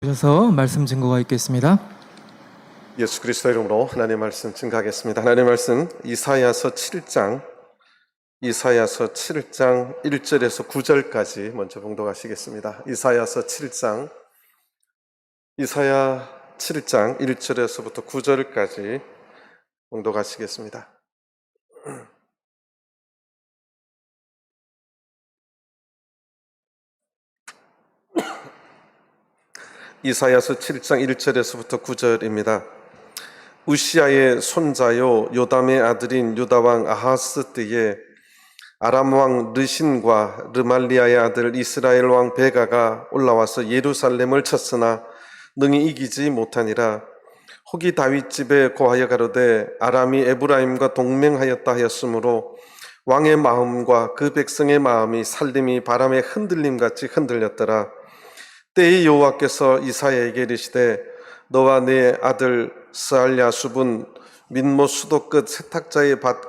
오셔서 말씀 증거가 있겠습니다. 예수 그리스도 이름으로 하나님의 말씀 증거하겠습니다. 하나님의 말씀 이사야서 7장 1절에서 9절까지 먼저 봉독하시겠습니다. 이사야 7장 1절에서부터 9절까지 봉독하시겠습니다. 이사야서 7장 1절에서부터 9절입니다. 우시아의 손자요 요담의 아들인 유다왕 아하스 때에 아람 왕 르신과 르말리아의 아들 이스라엘 왕 베가가 올라와서 예루살렘을 쳤으나 능히 이기지 못하니라. 혹이 다윗 집에 고하여 가로되 아람이 에브라임과 동맹하였다 하였으므로 왕의 마음과 그 백성의 마음이 살림이 바람의 흔들림같이 흔들렸더라. 때에 여호와께서 이사야에게 이르시되 너와 네 아들 스알야숲은 민못 수도 끝 세탁자의 밭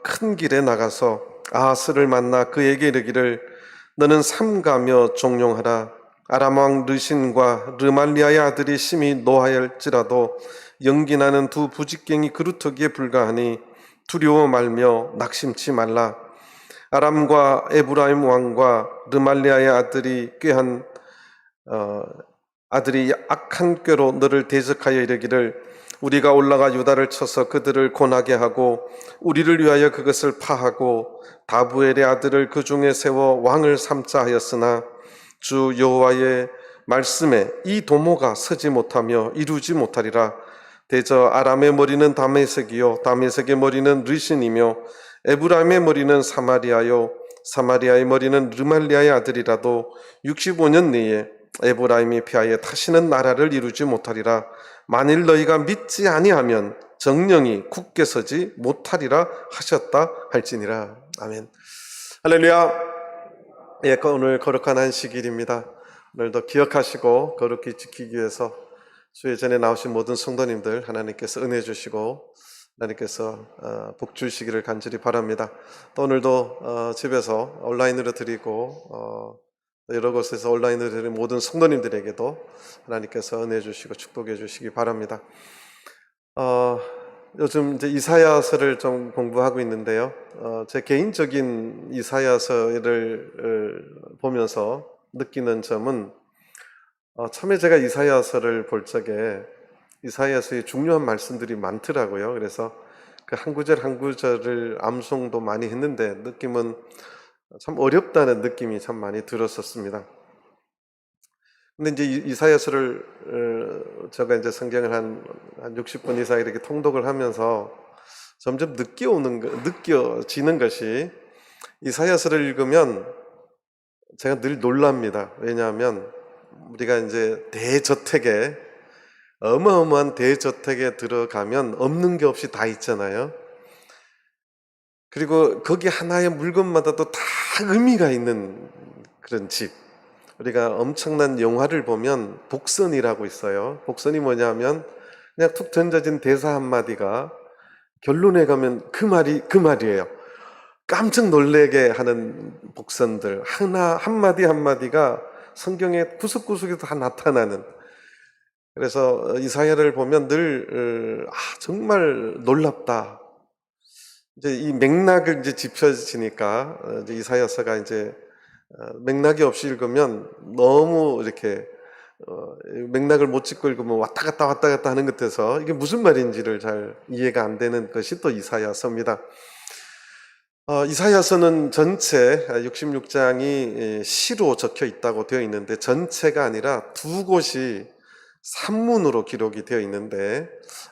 큰 길에 나가서 아하스를 만나 그에게 이르기를 너는 삼가며 종용하라. 아람 왕 르신과 르말리아의 아들이 심히 노하였지라도 연기나는 두 부직갱이 그루터기에 불과하니 두려워 말며 낙심치 말라. 아람과 에브라임 왕과 르말리아의 아들이 아들이 악한 꾀로 너를 대적하여 이르기를 우리가 올라가 유다를 쳐서 그들을 고나게 하고 우리를 위하여 그것을 파하고 다부엘의 아들을 그 중에 세워 왕을 삼자 하였으나 주 여호와의 말씀에 이 도모가 서지 못하며 이루지 못하리라. 대저 아람의 머리는 다메섹이요 다메섹의 머리는 르신이며 에브라임의 머리는 사마리아요 사마리아의 머리는 르말리아의 아들이라도 65년 내에 에브라임이 피하여 다시는 나라를 이루지 못하리라. 만일 너희가 믿지 아니하면 정령이 굳게 서지 못하리라 하셨다 할지니라. 아멘. 할렐루야. 예, 오늘 거룩한 안식일입니다. 오늘도 기억하시고 거룩히 지키기 위해서 주의 전에 나오신 모든 성도님들 하나님께서 은혜 주시고 하나님께서 복 주시기를 간절히 바랍니다. 또 오늘도 집에서 온라인으로 드리고 여러 곳에서 온라인으로 드리는 모든 성도님들에게도 하나님께서 은혜 주시고 축복해 주시기 바랍니다. 요즘 이제 이사야서를 좀 공부하고 있는데요. 제 개인적인 이사야서를 보면서 느끼는 점은 처음에 제가 이사야서를 볼 적에 이사야서에 중요한 말씀들이 많더라고요. 그래서 그 한 구절 한 구절을 암송도 많이 했는데 느낌은 참 어렵다는 느낌이 참 많이 들었었습니다. 근데 이제 이사야서를 제가 이제 성경을 한 60번 이상 이렇게 통독을 하면서 점점 느껴지는 것이 이사야서를 읽으면 제가 늘 놀랍니다. 왜냐하면 우리가 이제 어마어마한 대저택에 들어가면 없는 게 없이 다 있잖아요. 그리고 거기 하나의 물건마다도 다 의미가 있는 그런 집. 우리가 엄청난 영화를 보면 복선이라고 있어요. 복선이 뭐냐면 그냥 툭 던져진 대사 한마디가 결론에 가면 그 말이에요. 깜짝 놀래게 하는 복선들 한마디 한마디가 성경의 구석구석에 다 나타나는. 그래서 이사야를 보면 늘 정말 놀랍다. 이제 이 맥락을 이제 짚어지니까 이제 이사야서가 이제 맥락이 없이 읽으면 너무 이렇게 맥락을 못 짚고 읽으면 왔다 갔다 하는 것 같아서 이게 무슨 말인지를 잘 이해가 안 되는 것이 또 이사야서입니다. 이사야서는 전체 66장이 시로 적혀 있다고 되어 있는데 전체가 아니라 두 곳이 산문으로 기록이 되어 있는데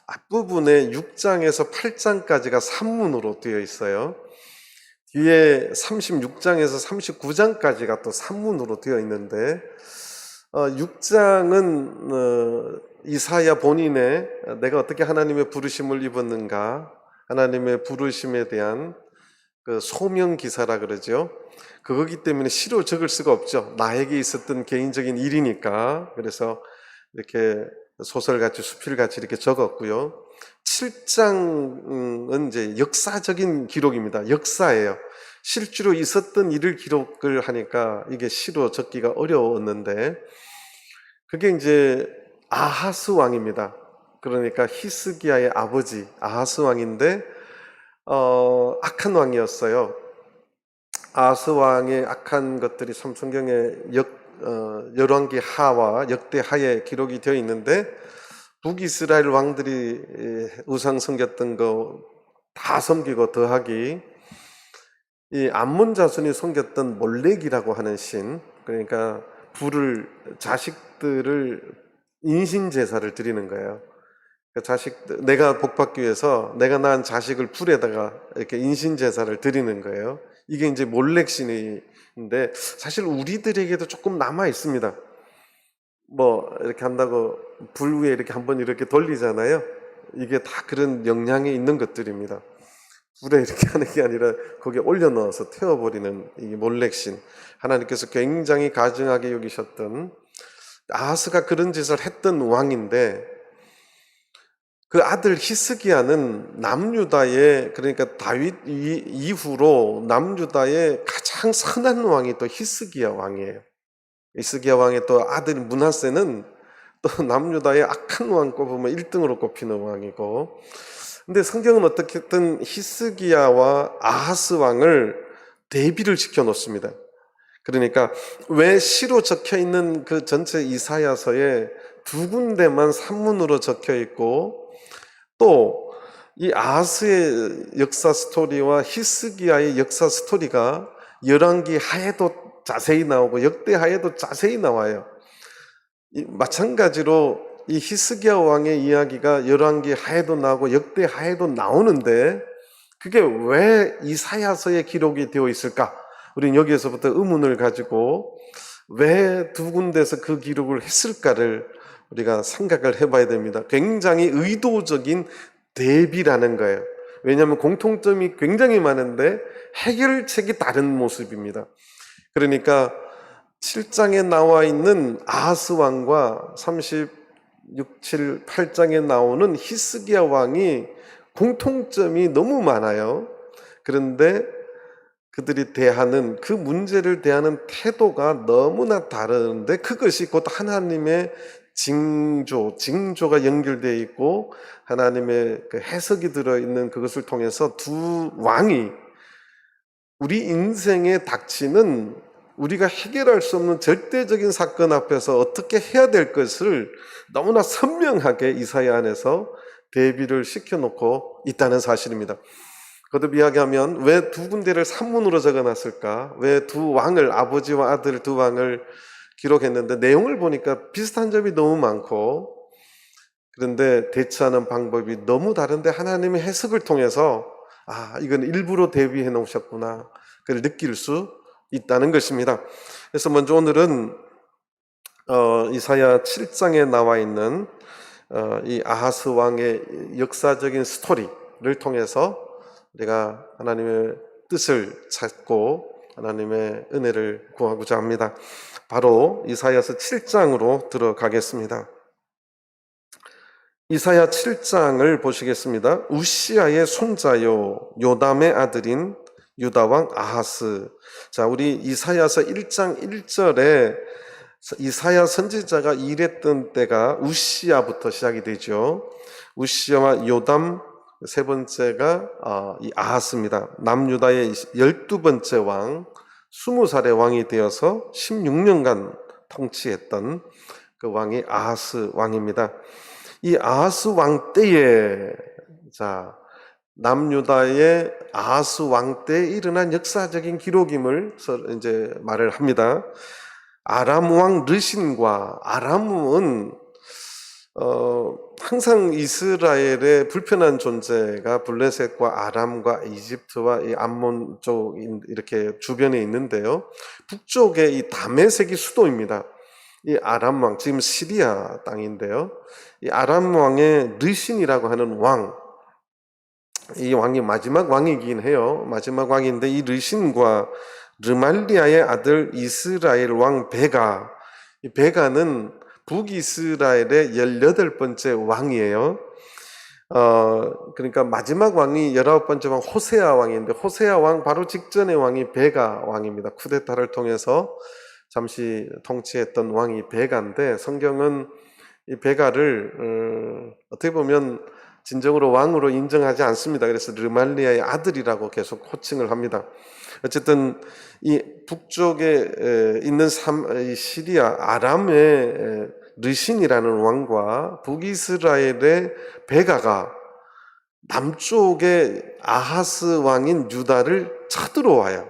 앞부분에 6장에서 8장까지가 산문으로 되어 있어요. 뒤에 36장에서 39장까지가 또 산문으로 되어 있는데 6장은 이사야 본인의 내가 어떻게 하나님의 부르심을 입었는가, 하나님의 부르심에 대한 그 소명 기사라 그러죠. 그거기 때문에 시로 적을 수가 없죠. 나에게 있었던 개인적인 일이니까. 그래서 이렇게 소설같이 수필같이 이렇게 적었고요. 7장은 이제 역사적인 기록입니다. 역사예요. 실제로 있었던 일을 기록을 하니까 이게 시로 적기가 어려웠는데 그게 이제 아하스 왕입니다. 그러니까 히스기야의 아버지 아하스 왕인데 악한 왕이었어요. 아하스 왕의 악한 것들이 참 성경에 열왕기 하와 역대 하에 기록이 되어 있는데 북이스라엘 왕들이 우상 섬겼던 거 다 섬기고 더하기 이 암몬 자손이 섬겼던 몰렉이라고 하는 신, 그러니까 자식들을 인신 제사를 드리는 거예요. 내가 복받기 위해서 내가 낳은 자식을 불에다가 이렇게 인신 제사를 드리는 거예요. 이게 이제 몰렉 신인데 사실 우리들에게도 조금 남아 있습니다. 뭐 이렇게 한다고 불 위에 이렇게 한번 이렇게 돌리잖아요. 이게 다 그런 영향이 있는 것들입니다. 불에 이렇게 하는 게 아니라 거기에 올려 넣어서 태워버리는 이 몰렉신, 하나님께서 굉장히 가증하게 여기셨던 아하스가 그런 짓을 했던 왕인데 그 아들 히스기야는 남유다의, 그러니까 다윗 이후로 남유다의 가장 선한 왕이 또 히스기야 왕이에요. 히스기야 왕의 또 아들 므낫세는 또 남유다의 악한 왕 꼽으면 1등으로 꼽히는 왕이고, 근데 성경은 어떻게든 히스기야와 아하스 왕을 대비를 시켜 놓습니다. 그러니까 왜 시로 적혀 있는 그 전체 이사야서에 두 군데만 산문으로 적혀 있고 또 이 아하스의 역사 스토리와 히스기야의 역사 스토리가 열왕기 하에도 자세히 나오고 역대 하에도 자세히 나와요. 마찬가지로 이 히스기야 왕의 이야기가 열왕기 하에도 나오고 역대 하에도 나오는데 그게 왜 이사야서에 기록이 되어 있을까? 우리는 여기에서부터 의문을 가지고 왜 두 군데서 그 기록을 했을까를 우리가 생각을 해봐야 됩니다. 굉장히 의도적인 대비라는 거예요. 왜냐하면 공통점이 굉장히 많은데 해결책이 다른 모습입니다. 그러니까 7장에 나와 있는 아하스 왕과 36, 7, 8장에 나오는 히스기야 왕이 공통점이 너무 많아요. 그런데 그들이 대하는 그 문제를 대하는 태도가 너무나 다른데 그것이 곧 하나님의 징조가 연결되어 있고 하나님의 그 해석이 들어있는 그것을 통해서 두 왕이 우리 인생에 닥치는 우리가 해결할 수 없는 절대적인 사건 앞에서 어떻게 해야 될 것을 너무나 선명하게 이사야 안에서 대비를 시켜놓고 있다는 사실입니다. 거듭 이야기하면 왜 두 군데를 산문으로 적어놨을까? 왜 두 왕을, 아버지와 아들 두 왕을 기록했는데 내용을 보니까 비슷한 점이 너무 많고 그런데 대처하는 방법이 너무 다른데 하나님의 해석을 통해서 이건 일부러 대비해 놓으셨구나 그걸 느낄 수 있다는 것입니다. 그래서 먼저 오늘은 이사야 7장에 나와 있는 이 아하스 왕의 역사적인 스토리를 통해서 우리가 하나님의 뜻을 찾고 하나님의 은혜를 구하고자 합니다. 바로 이사야서 7장으로 들어가겠습니다. 이사야 7장을 보시겠습니다. 우시아의 손자요 요담의 아들인 유다왕 아하스. 자, 우리 이사야서 1장 1절에 이사야 선지자가 일했던 때가 우시아부터 시작이 되죠. 우시아와 요담 세 번째가 이 아하스입니다. 남유다의 12번째 왕, 20살의 왕이 되어서 16년간 통치했던 그 왕이 아하스 왕입니다. 이 아하스 왕 때에 남유다의 아하스 왕 때에 일어난 역사적인 기록임을 이제 말을 합니다. 아람 왕 르신과 아람은 항상 이스라엘의 불편한 존재가 블레셋과 아람과 이집트와 이 암몬 쪽 이렇게 주변에 있는데요. 북쪽에 이 다메섹이 수도입니다. 이 아람 왕, 지금 시리아 땅인데요. 이 아람 왕의 르신이라고 하는 왕, 이 왕이 마지막 왕이긴 해요. 마지막 왕인데 이 르신과 르말리아의 아들 이스라엘 왕 베가, 이 베가는 북이스라엘의 18번째 왕이에요. 그러니까 마지막 왕이 19번째 왕 호세아 왕인데 호세아 왕 바로 직전의 왕이 베가 왕입니다. 쿠데타를 통해서 잠시 통치했던 왕이 베가인데, 성경은 이 베가를 어떻게 보면 진정으로 왕으로 인정하지 않습니다. 그래서 르말리아의 아들이라고 계속 호칭을 합니다. 어쨌든 이 북쪽에 있는 이 시리아 아람의 르신이라는 왕과 북이스라엘의 베가가 남쪽의 아하스 왕인 유다를 쳐들어와요.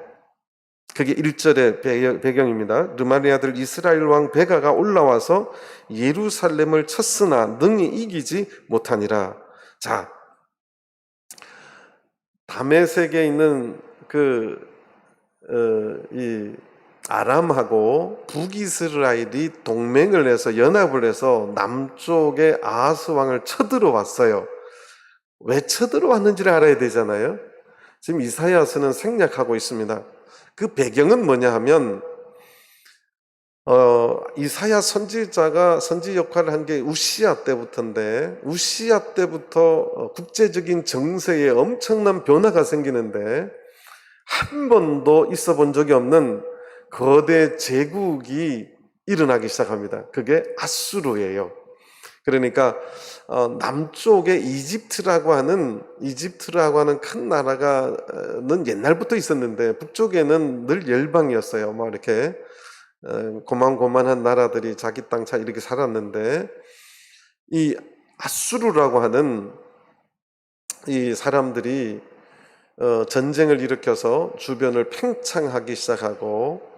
그게 1절의 배경입니다. 르말리아 아들 이스라엘 왕 베가가 올라와서 예루살렘을 쳤으나 능히 이기지 못하니라. 자, 다메섹에 있는 이 아람하고 북이스라엘이 동맹을 해서 연합을 해서 남쪽의 아하스 왕을 쳐들어왔어요. 왜 쳐들어왔는지를 알아야 되잖아요. 지금 이사야서는 생략하고 있습니다. 그 배경은 뭐냐 하면 이사야 선지자가 선지 역할을 한 게 우시야 때부터인데, 우시야 때부터 국제적인 정세에 엄청난 변화가 생기는데 한 번도 있어 본 적이 없는 거대 제국이 일어나기 시작합니다. 그게 아수르예요. 그러니까 남쪽에 이집트라고 하는 큰 나라가는 옛날부터 있었는데, 북쪽에는 늘 열방이었어요. 뭐 이렇게 고만고만한 나라들이 자기 땅 차 이렇게 살았는데, 이 아수르라고 하는 이 사람들이 전쟁을 일으켜서 주변을 팽창하기 시작하고,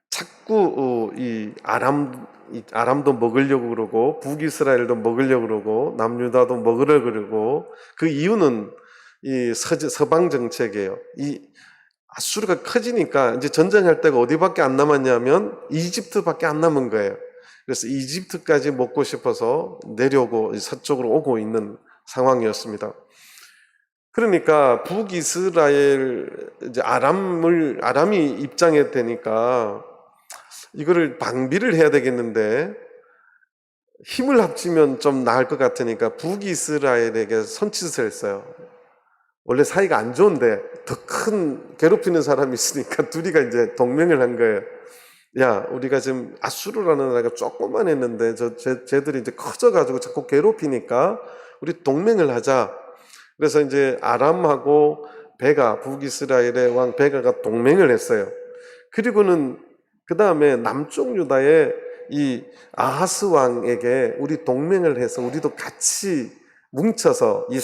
자꾸 이 아람도 먹으려고 그러고 북이스라엘도 먹으려고 그러고 남유다도 먹으려고 그러고, 그 이유는 이 서방 정책이에요. 이 아수르가 커지니까 이제 전쟁할 데가 어디밖에 안 남았냐면 이집트밖에 안 남은 거예요. 그래서 이집트까지 먹고 싶어서 내려오고 서쪽으로 오고 있는 상황이었습니다. 그러니까 북이스라엘 이제 아람이 입장에 되니까 이거를 방비를 해야 되겠는데, 힘을 합치면 좀 나을 것 같으니까 북이스라엘에게 손짓을 했어요. 원래 사이가 안 좋은데 더 큰 괴롭히는 사람이 있으니까 둘이가 이제 동맹을 한 거예요. 야, 우리가 지금 아수르라는 나라가 조금만 했는데 쟤들이 이제 커져가지고 자꾸 괴롭히니까 우리 동맹을 하자. 그래서 이제 아람하고 북이스라엘의 왕 베가가 동맹을 했어요. 그리고는 그 다음에 남쪽 유다의 이 아하스 왕에게 우리 동맹을 해서 우리도 같이 뭉쳐서 이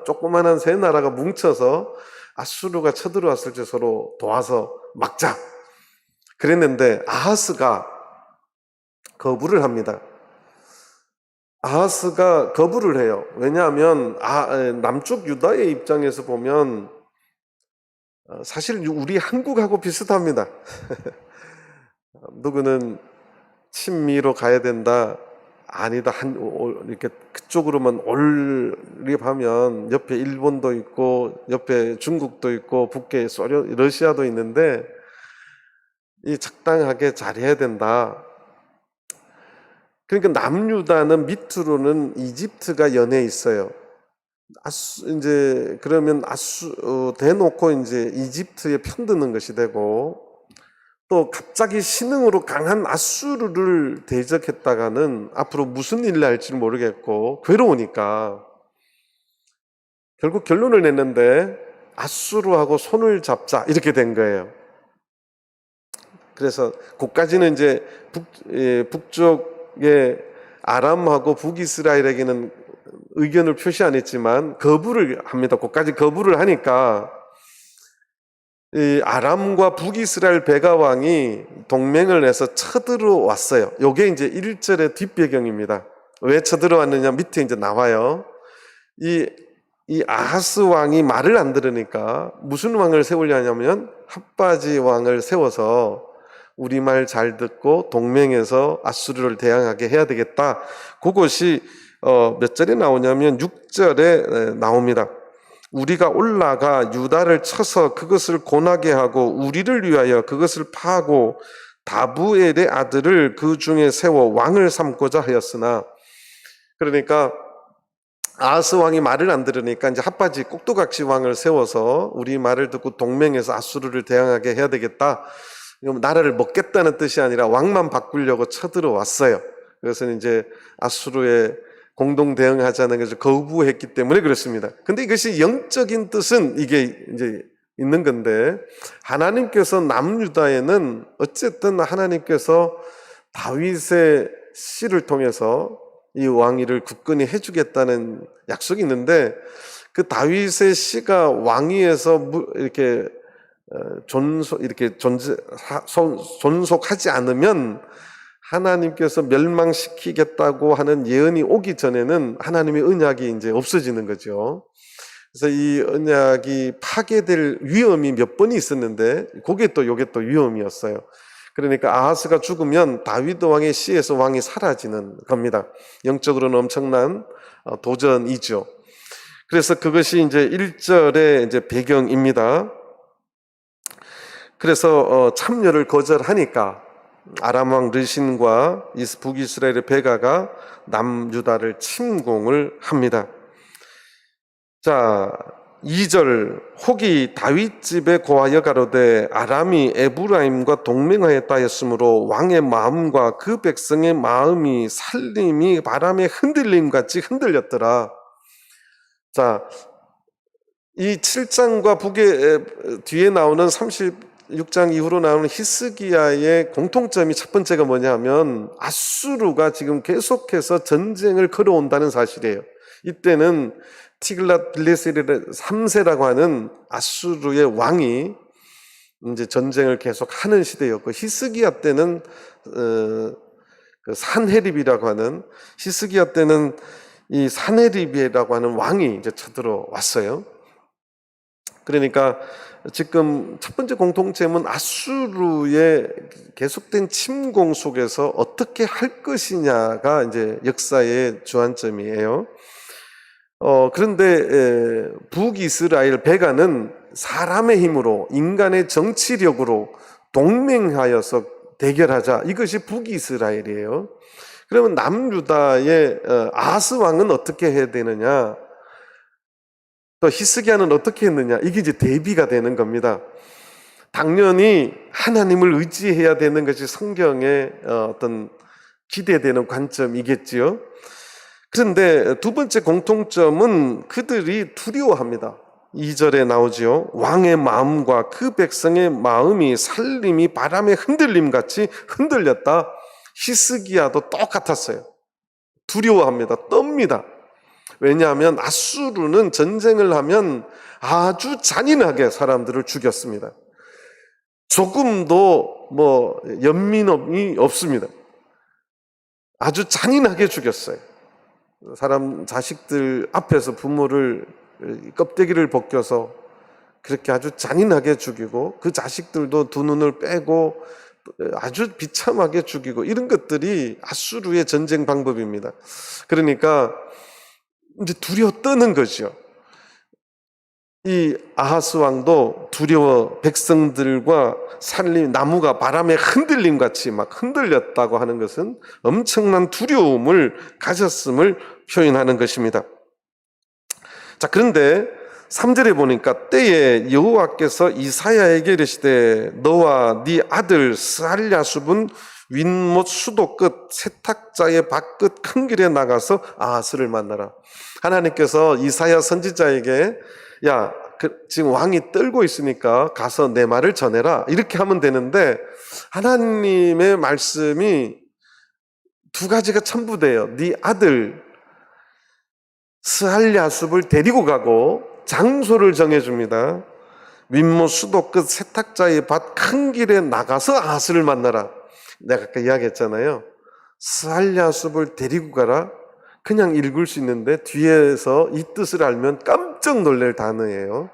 조그만한 세 나라가 뭉쳐서 아수르가 쳐들어왔을 때 서로 도와서 막자. 그랬는데 아하스가 거부를 합니다. 아하스가 거부를 해요. 왜냐하면 남쪽 유다의 입장에서 보면 사실 우리 한국하고 비슷합니다. 누구는 친미로 가야 된다, 아니다, 이렇게 그쪽으로만 올립하면 옆에 일본도 있고 옆에 중국도 있고 북에 러시아도 있는데 이 적당하게 잘해야 된다. 그러니까 남유다는 밑으로는 이집트가 연해 있어요. 이제 그러면 대놓고 이제 이집트에 편드는 것이 되고, 또 갑자기 신흥으로 강한 아수르를 대적했다가는 앞으로 무슨 일을 할지 모르겠고 괴로우니까 결국 결론을 냈는데 아수르하고 손을 잡자 이렇게 된 거예요. 그래서 그까지는 이제 북쪽의 아람하고 북이스라엘에게는 의견을 표시 안 했지만 거부를 합니다. 그까지 거부를 하니까 이 아람과 북이스라엘 베가 왕이 동맹을 해서 쳐들어왔어요. 요게 이제 1절의 뒷배경입니다. 왜 쳐들어왔느냐 밑에 이제 나와요. 이 아하스 왕이 말을 안 들으니까 무슨 왕을 세우려냐면 핫바지 왕을 세워서 우리 말 잘 듣고 동맹해서 아수르를 대항하게 해야 되겠다. 그것이 몇 절에 나오냐면 6절에 나옵니다. 우리가 올라가 유다를 쳐서 그것을 고나게 하고 우리를 위하여 그것을 파하고 다부엘의 아들을 그 중에 세워 왕을 삼고자 하였으나, 그러니까 아하스 왕이 말을 안 들으니까 이제 핫바지 꼭두각시 왕을 세워서 우리 말을 듣고 동맹해서 아수르를 대항하게 해야 되겠다. 이건 나라를 먹겠다는 뜻이 아니라 왕만 바꾸려고 쳐들어왔어요. 그래서 이제 아수르에 공동 대응하자는 것을 거부했기 때문에 그렇습니다. 근데 이것이 영적인 뜻은 이게 이제 있는 건데, 하나님께서 남유다에는 어쨌든 하나님께서 다윗의 씨를 통해서 이 왕위를 굳건히 해주겠다는 약속이 있는데, 그 다윗의 씨가 왕위에서 이렇게 존속하지 않으면 하나님께서 멸망시키겠다고 하는 예언이 오기 전에는 하나님의 언약이 이제 없어지는 거죠. 그래서 이 언약이 파괴될 위험이 몇 번이 있었는데, 요게 또 위험이었어요. 그러니까 아하스가 죽으면 다윗 왕의 씨에서 왕이 사라지는 겁니다. 영적으로는 엄청난 도전이죠. 그래서 그것이 이제 1절의 이제 배경입니다. 그래서 참여를 거절하니까 아람 왕 르신과 북이스라엘의 베가가 남유다를 침공을 합니다. 자, 2절, 혹이 다윗 집에 고하여 가로되 아람이 에브라임과 동맹하였다 하였으므로 왕의 마음과 그 백성의 마음이 살림이 바람에 흔들림같이 흔들렸더라. 자, 이 7장과 뒤에 나오는 36장 이후로 나오는 히스기야의 공통점이 첫 번째가 뭐냐면 아수르가 지금 계속해서 전쟁을 걸어온다는 사실이에요. 이때는 티글랏필레셀 3세라고 하는 아수르의 왕이 이제 전쟁을 계속 하는 시대였고, 히스기야 때는 그 산헤립이라고 하는, 히스기야 때는 이 산헤립이라고 하는 왕이 이제 쳐들어왔어요. 그러니까 지금 첫 번째 공통점은 아수르의 계속된 침공 속에서 어떻게 할 것이냐가 이제 역사의 주안점이에요. 그런데 북이스라엘 베가는 사람의 힘으로, 인간의 정치력으로 동맹하여서 대결하자, 이것이 북이스라엘이에요. 그러면 남유다의 아하스 왕은 어떻게 해야 되느냐, 또 히스기야는 어떻게 했느냐, 이게 이제 대비가 되는 겁니다. 당연히 하나님을 의지해야 되는 것이 성경의 어떤 기대되는 관점이겠지요. 그런데 두 번째 공통점은 그들이 두려워합니다. 2절에 나오지요. 왕의 마음과 그 백성의 마음이 살림이 바람에 흔들림같이 흔들렸다. 히스기야도 똑같았어요. 두려워합니다. 떱니다. 왜냐하면 아수르는 전쟁을 하면 아주 잔인하게 사람들을 죽였습니다. 조금도 연민이 없습니다. 아주 잔인하게 죽였어요. 사람 자식들 앞에서 부모를 껍데기를 벗겨서 그렇게 아주 잔인하게 죽이고, 그 자식들도 두 눈을 빼고 아주 비참하게 죽이고, 이런 것들이 아수르의 전쟁 방법입니다. 그러니까 이제 두려워 떠는 거죠. 이 아하스 왕도 두려워 백성들과 나무가 바람에 흔들림같이 막 흔들렸다고 하는 것은 엄청난 두려움을 가졌음을 표현하는 것입니다. 자, 그런데 3절에 보니까 때에 여호와께서 이사야에게 이르시되 너와 네 아들 스알랴숲은 윗못 수도 끝 세탁자의 밭끝 큰 길에 나가서 아하스를 만나라. 하나님께서 이사야 선지자에게 야, 지금 왕이 떨고 있으니까 가서 내 말을 전해라, 이렇게 하면 되는데, 하나님의 말씀이 두 가지가 첨부돼요. 네 아들 스알랴숲을 데리고 가고 장소를 정해줍니다. 윗못 수도 끝 세탁자의 밭 큰 길에 나가서 아하스를 만나라. 내가 아까 이야기했잖아요. 스알랴숲을 데리고 가라. 그냥 읽을 수 있는데 뒤에서 이 뜻을 알면 깜짝 놀랄 단어예요.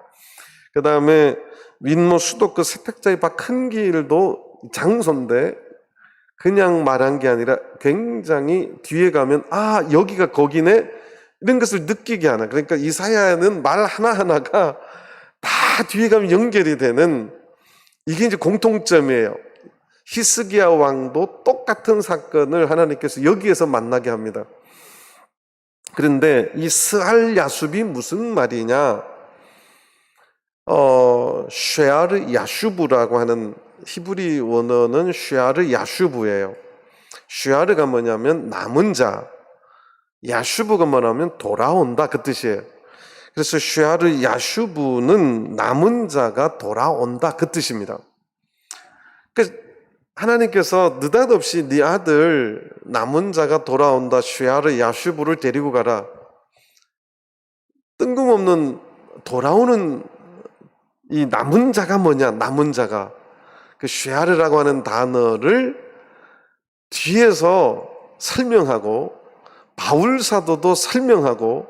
그 다음에 윗못 수도 끝 세탁자의 밭 큰 길도 장소인데 그냥 말한 게 아니라 굉장히 뒤에 가면 여기가 거기네, 이런 것을 느끼게 하는, 그러니까 이사야는 말 하나하나가 다 뒤에 가면 연결이 되는, 이게 이제 공통점이에요. 히스기야 왕도 똑같은 사건을 하나님께서 여기에서 만나게 합니다. 그런데 이 스알랴숲이 무슨 말이냐? 쉐아르 야슈브라고 하는 히브리 원어는 쉐아르 야슈브예요. 쉐아르가 뭐냐면 남은 자, 야슈브가 뭐냐면 돌아온다 그 뜻이에요. 그래서 쉐아르 야슈브는 남은 자가 돌아온다 그 뜻입니다. 그러니까 하나님께서 느닷없이 네 아들 남은 자가 돌아온다, 쉐아르 야슈브를 데리고 가라. 뜬금없는 돌아오는 이 남은 자가 뭐냐? 남은 자가 그 쉐아르라고 하는 단어를 뒤에서 설명하고 바울 사도도 설명하고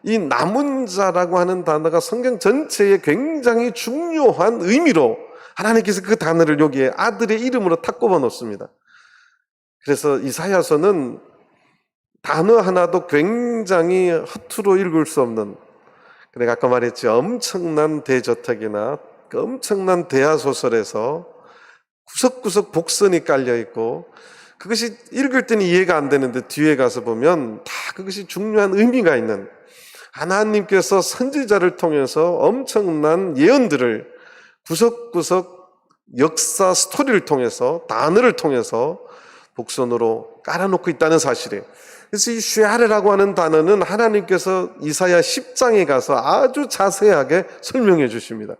이 남은 자라고 하는 단어가 성경 전체에 굉장히 중요한 의미로 하나님께서 그 단어를 여기에 아들의 이름으로 탁 꼽아 놓습니다. 그래서 이사야서는 단어 하나도 굉장히 허투루 읽을 수 없는, 그러니까 아까 말했지 엄청난 대저택이나 그 엄청난 대하소설에서 구석구석 복선이 깔려있고 그것이 읽을 때는 이해가 안 되는데 뒤에 가서 보면 다 그것이 중요한 의미가 있는, 하나님께서 선지자를 통해서 엄청난 예언들을 구석구석 역사 스토리를 통해서 단어를 통해서 복선으로 깔아놓고 있다는 사실이에요. 그래서 이 쉐아르라고 하는 단어는 하나님께서 이사야 10장에 가서 아주 자세하게 설명해 주십니다.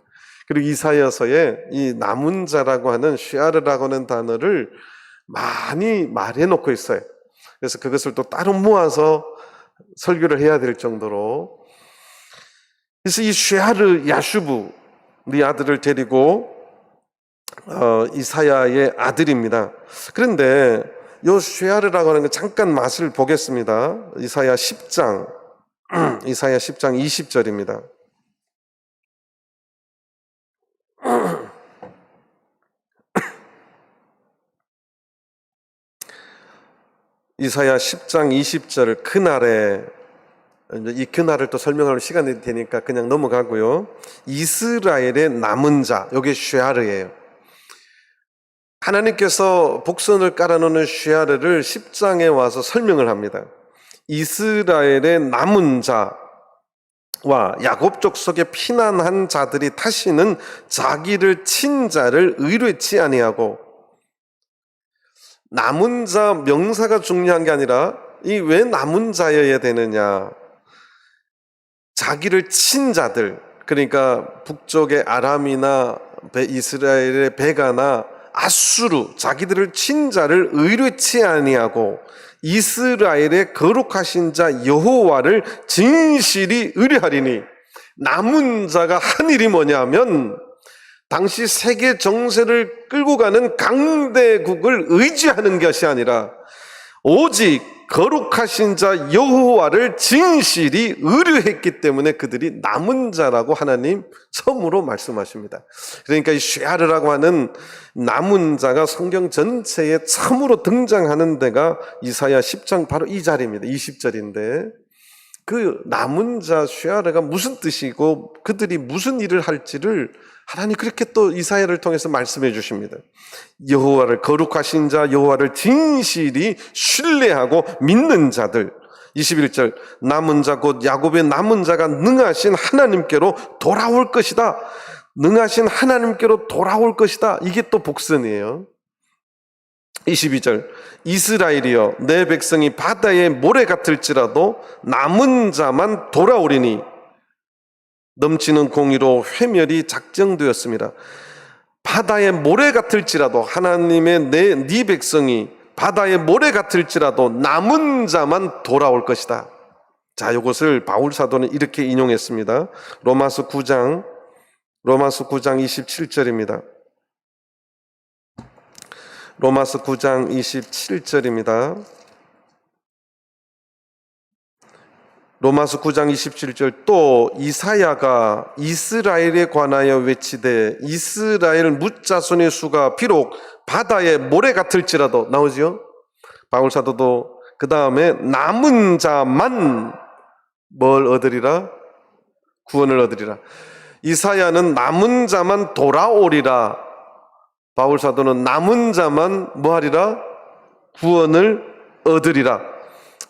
그리고 이사야서에 이 남은 자라고 하는 쉐아르라고 하는 단어를 많이 말해 놓고 있어요. 그래서 그것을 또 따로 모아서 설교를 해야 될 정도로. 그래서 이 쉐아르 야슈브, 네 아들을 데리고 이사야의 아들입니다. 그런데 요 쉐아르라고 하는 거 잠깐 맛을 보겠습니다. 이사야 10장 20절입니다. 이사야 10장 20절, 그날에, 이 그날을 또 설명할 시간이 되니까 그냥 넘어가고요. 이스라엘의 남은 자, 이게 쉐아르예요. 하나님께서 복선을 깔아놓는 쉐아르를 10장에 와서 설명을 합니다. 이스라엘의 남은 자와 야곱 족속에 피난한 자들이 다시는 자기를 친 자를 의뢰치 아니하고, 남은 자 명사가 중요한 게 아니라 이 왜 남은 자여야 되느냐, 자기를 친 자들, 그러니까 북쪽의 아람이나 이스라엘의 베가나 아수르, 자기들을 친 자를 의뢰치 아니하고 이스라엘의 거룩하신 자 여호와를 진실이 의뢰하리니, 남은 자가 한 일이 뭐냐면 당시 세계 정세를 끌고 가는 강대국을 의지하는 것이 아니라 오직 거룩하신 자 여호와를 진실이 의뢰했기 때문에 그들이 남은 자라고 하나님 처음으로 말씀하십니다. 그러니까 이 쉐아르라고 하는 남은 자가 성경 전체에 처음으로 등장하는 데가 이사야 10장 바로 이 자리입니다. 20절인데 그 남은 자 쉐아르가 무슨 뜻이고 그들이 무슨 일을 할지를 하나님 그렇게 또 이사야를 통해서 말씀해 주십니다. 여호와를, 거룩하신 자 여호와를 진실이 신뢰하고 믿는 자들. 21절, 남은 자 곧 야곱의 남은 자가 능하신 하나님께로 돌아올 것이다. 능하신 하나님께로 돌아올 것이다. 이게 또 복선이에요. 22절, 이스라엘이여 내 백성이 바다의 모래 같을지라도 남은 자만 돌아오리니 넘치는 공의로 회멸이 작정되었습니다. 바다의 모래 같을지라도, 하나님의 네 백성이 바다의 모래 같을지라도 남은 자만 돌아올 것이다. 자, 이것을 바울 사도는 이렇게 인용했습니다. 로마서 9장 27절입니다. 로마서 9장 27절입니다. 로마서 9장 27절, 또 이사야가 이스라엘에 관하여 외치되 이스라엘 뭇자손의 수가 비록 바다의 모래 같을지라도, 나오지요? 바울 사도도 그 다음에 남은 자만 뭘 얻으리라? 구원을 얻으리라. 이사야는 남은 자만 돌아오리라. 바울 사도는 남은 자만 뭐하리라? 구원을 얻으리라.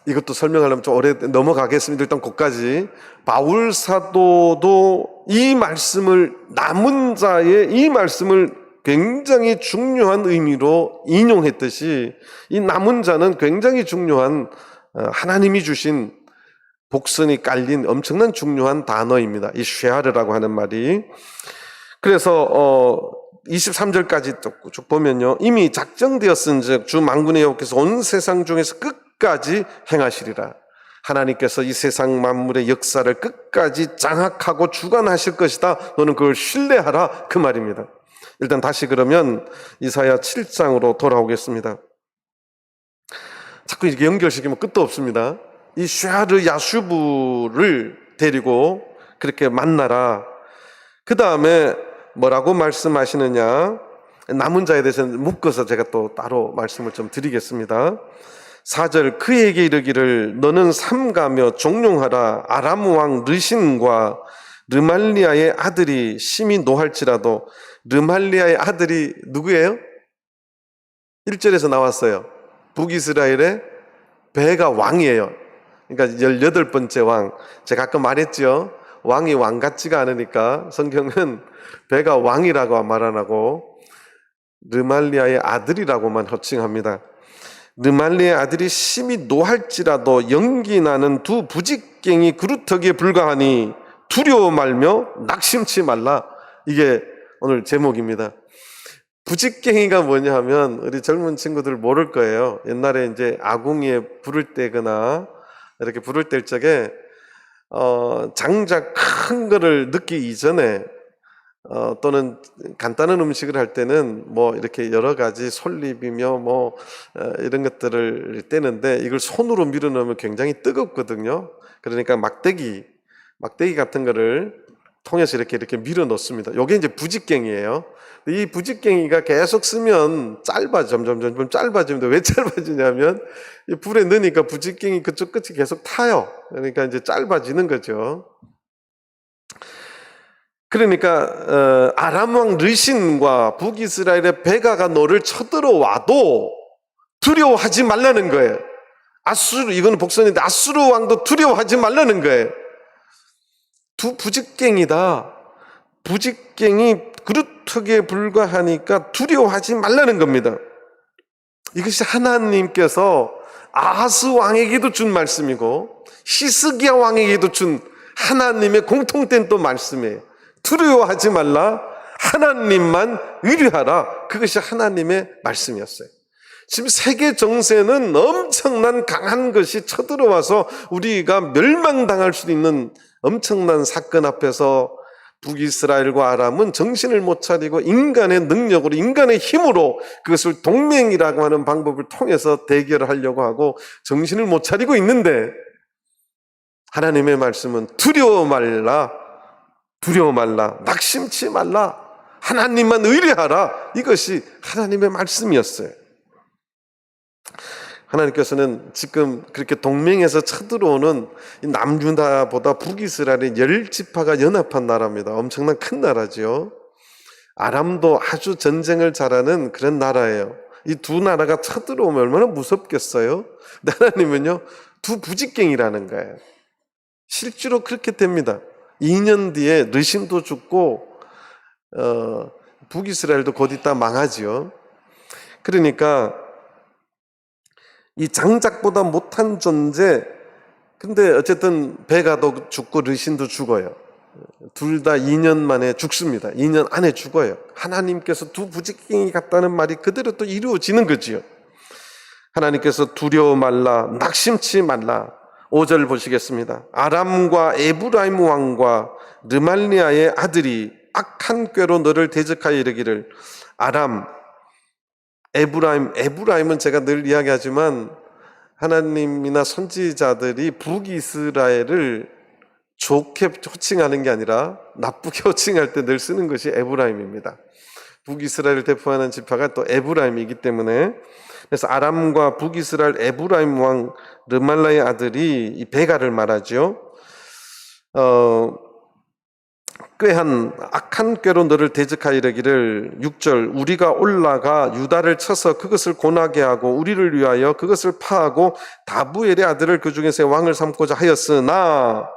이것도 설명하려면 좀 오래 넘어가겠습니다. 일단 거기까지. 바울 사도도 이 말씀을, 남은 자의 이 말씀을 굉장히 중요한 의미로 인용했듯이 이 남은 자는 굉장히 중요한 하나님이 주신 복선이 깔린 엄청난 중요한 단어입니다. 이 쉐아르라고 하는 말이. 그래서 23절까지 쭉 보면요, 이미 작정되었은즉 주 만군의 여호와께서 온 세상 중에서 끝까지 행하시리라. 하나님께서 이 세상 만물의 역사를 끝까지 장악하고 주관하실 것이다. 너는 그걸 신뢰하라, 그 말입니다. 일단 다시 그러면 이사야 7장으로 돌아오겠습니다. 자꾸 이렇게 연결시키면 끝도 없습니다. 이 쉐아르 야슈브를 데리고 그렇게 만나라. 그 다음에 뭐라고 말씀하시느냐, 남은 자에 대해서는 묶어서 제가 또 따로 말씀을 좀 드리겠습니다. 4절, 그에게 이르기를 너는 삼가며 종용하라. 아람 왕 르신과 르말리아의 아들이 심히 노할지라도. 르말리아의 아들이 누구예요? 1절에서 나왔어요. 북이스라엘의 베가 왕이에요. 그러니까 18번째 왕. 제가 아까 말했죠, 왕이 왕 같지가 않으니까 성경은 베가 왕이라고 말 안 하고 르말리아의 아들이라고만 호칭합니다. 르말리아의 아들이 심히 노할지라도 연기 나는 두 부직갱이 그루터기에 불과하니 두려워 말며 낙심치 말라. 이게 오늘 제목입니다. 부직갱이가 뭐냐 하면 우리 젊은 친구들 모를 거예요. 옛날에 이제 아궁이에 불을 떼거나 이렇게 불을 뗄 적에 장작 큰 거를 넣기 이전에 또는 간단한 음식을 할 때는 뭐 이렇게 여러 가지 솔잎이며 뭐 이런 것들을 떼는데 이걸 손으로 밀어 넣으면 굉장히 뜨겁거든요. 그러니까 막대기 같은 거를 통해서 이렇게 밀어 넣습니다. 이게 이제 부직갱이에요. 이 부직갱이가 계속 쓰면 점점 짧아집니다. 왜 짧아지냐면 이 불에 넣으니까 부직갱이 그쪽 끝이 계속 타요. 그러니까 이제 짧아지는 거죠. 그러니까 아람 왕 르신과 북이스라엘의 베가가 너를 쳐들어와도 두려워하지 말라는 거예요. 아수르, 이거는 복선인데 아수르 왕도 두려워하지 말라는 거예요. 두 부직갱이다. 부직갱이 그루터기에 불과하니까 두려워하지 말라는 겁니다. 이것이 하나님께서 아하스 왕에게도 준 말씀이고 히스기야 왕에게도 준 하나님의 공통된 또 말씀이에요. 두려워하지 말라. 하나님만 의뢰하라. 그것이 하나님의 말씀이었어요. 지금 세계 정세는 엄청난 강한 것이 쳐들어와서 우리가 멸망당할 수 있는 엄청난 사건 앞에서 북이스라엘과 아람은 정신을 못 차리고 인간의 능력으로, 인간의 힘으로 그것을 동맹이라고 하는 방법을 통해서 대결하려고 하고 정신을 못 차리고 있는데, 하나님의 말씀은 두려워 말라, 낙심치 말라, 하나님만 의뢰하라. 이것이 하나님의 말씀이었어요. 하나님께서는 지금 그렇게 동맹에서 쳐들어오는 남유다보다 북이스라엘의 10지파가 연합한 나라입니다. 엄청난 큰 나라죠. 아람도 아주 전쟁을 잘하는 그런 나라예요. 이 두 나라가 쳐들어오면 얼마나 무섭겠어요? 근데 하나님은요, 두 부직갱이라는 거예요. 실제로 그렇게 됩니다. 2년 뒤에 르신도 죽고 북이스라엘도 곧 있다 망하지요. 그러니까 이 장작보다 못한 존재, 근데 어쨌든 베가도 죽고 르신도 죽어요. 둘 다 2년 만에 죽습니다. 2년 안에 죽어요. 하나님께서 두 부직갱이 같다는 말이 그대로 또 이루어지는 거지요. 하나님께서 두려워 말라, 낙심치 말라. 5절 보시겠습니다. 아람과 에브라임 왕과 르말리아의 아들이 악한 꾀로 너를 대적하여 이르기를. 아람, 에브라임은 제가 늘 이야기하지만 하나님이나 선지자들이 북이스라엘을 좋게 호칭하는 게 아니라 나쁘게 호칭할 때 늘 쓰는 것이 에브라임입니다. 북이스라엘을 대표하는 지파가 또 에브라임이기 때문에, 그래서 아람과 북이스라엘 에브라임 왕 르말라의 아들이 이 베가를 말하죠. 꾀한 악한 꾀로 너를 대적하여 이르기를. 6절, 우리가 올라가 유다를 쳐서 그것을 고나게 하고 우리를 위하여 그것을 파하고 다부엘의 아들을 그 중에서 왕을 삼고자 하였으나,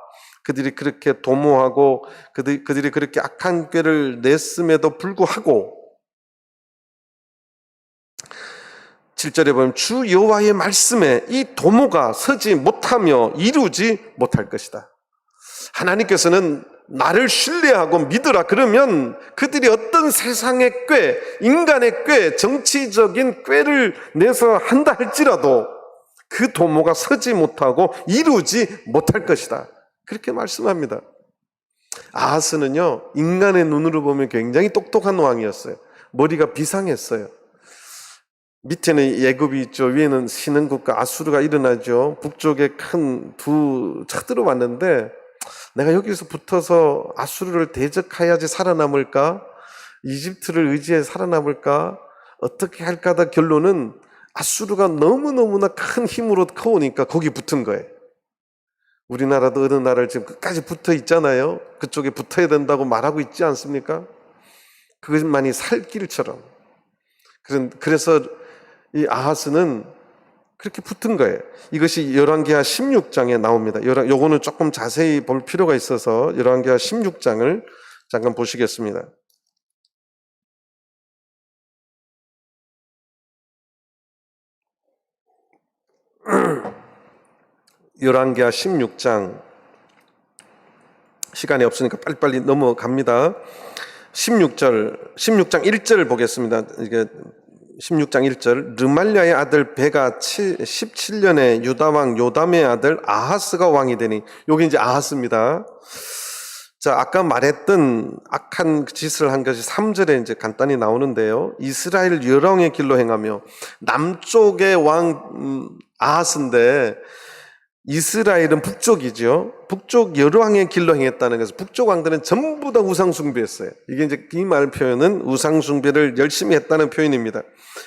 그들이 그렇게 도모하고 그들이 그렇게 악한 꾀를 냈음에도 불구하고 7절에 보면 주 여호와의 말씀에 이 도모가 서지 못하며 이루지 못할 것이다. 하나님께서는 나를 신뢰하고 믿으라 그러면 그들이 어떤 세상의 꾀, 인간의 꾀, 정치적인 꾀를 내서 한다 할지라도 그 도모가 서지 못하고 이루지 못할 것이다. 그렇게 말씀합니다. 아하스는요, 인간의 눈으로 보면 굉장히 똑똑한 왕이었어요. 머리가 비상했어요. 밑에는 예굽이 있죠. 위에는 신흥국가 아수르가 일어나죠. 북쪽에 큰 두 쳐들어왔는데 내가 여기서 붙어서 아수르를 대적해야지 살아남을까? 이집트를 의지해 살아남을까? 어떻게 할까 하다 결론은 아수르가 너무너무나 큰 힘으로 커오니까 거기 붙은 거예요. 우리나라도 어느 나라를 지금 끝까지 붙어 있잖아요. 그쪽에 붙어야 된다고 말하고 있지 않습니까? 그것만이 살 길처럼. 그래서 이 아하스는 그렇게 붙은 거예요. 이것이 열왕기하 16장에 나옵니다. 요거는 조금 자세히 볼 필요가 있어서 열왕기하 16장을 잠깐 보시겠습니다. 열왕기하 16장 시간이 없으니까 빨리빨리 넘어갑니다. 16장 1절을 보겠습니다. 이게 16장 1절 르말랴의 아들 베가 17년에 유다왕 요담의 아들 아하스가 왕이 되니, 여기 이제 아하스입니다. 자, 아까 말했던 악한 짓을 한 것이 3절에 이제 간단히 나오는데요. 이스라엘 열왕의 길로 행하며, 남쪽의 왕 아하스인데 이스라엘은 북쪽이죠. 북쪽 열왕의 길로 행했다는 것은 북쪽 왕들은 전부 다 우상 숭배했어요. 이게 이제 이 말 표현은 우상 숭배를 열심히 했다는 표현입니다.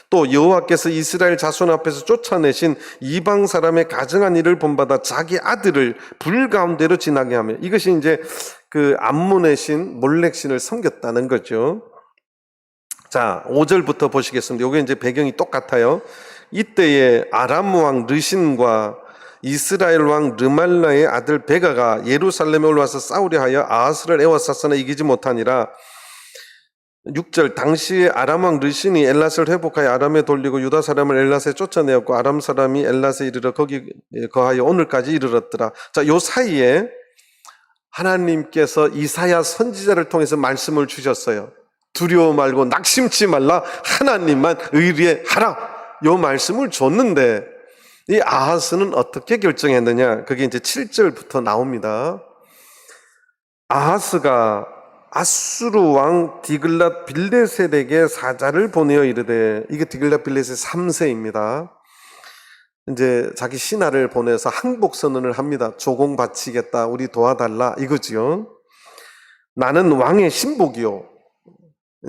또 여호와께서 이스라엘 자손 앞에서 쫓아내신 이방 사람의 가증한 일을 본받아 자기 아들을 불 가운데로 지나게 하며, 이것이 이제 그 암몬의 신 몰렉신을 섬겼다는 거죠. 자, 5절부터 보시겠습니다. 여기 이제 배경이 똑같아요. 이때에 아람 왕 르신과 이스라엘 왕 르말라의 아들 베가가 예루살렘에 올라와서 싸우려 하여 아하스를 에워쌌으나 이기지 못하니라. 6절 당시에 아람 왕 르신이 엘랏을 회복하여 아람에 돌리고 유다 사람을 엘랏에 쫓아내었고 아람 사람이 엘랏에 이르러 거기 거하여 오늘까지 이르렀더라. 자, 요 사이에 하나님께서 이사야 선지자를 통해서 말씀을 주셨어요. 두려워 말고 낙심치 말라, 하나님만 의뢰하라. 요 말씀을 줬는데 이 아하스는 어떻게 결정했느냐? 그게 이제 7절부터 나옵니다. 아하스가 아수르 왕 디글랏 빌레셋에게 사자를 보내어 이르되, 이게 디글랏 빌레셋 3세입니다. 이제 자기 신하를 보내서 항복 선언을 합니다. 조공 바치겠다, 우리 도와달라, 이거지요. 나는 왕의 신복이요.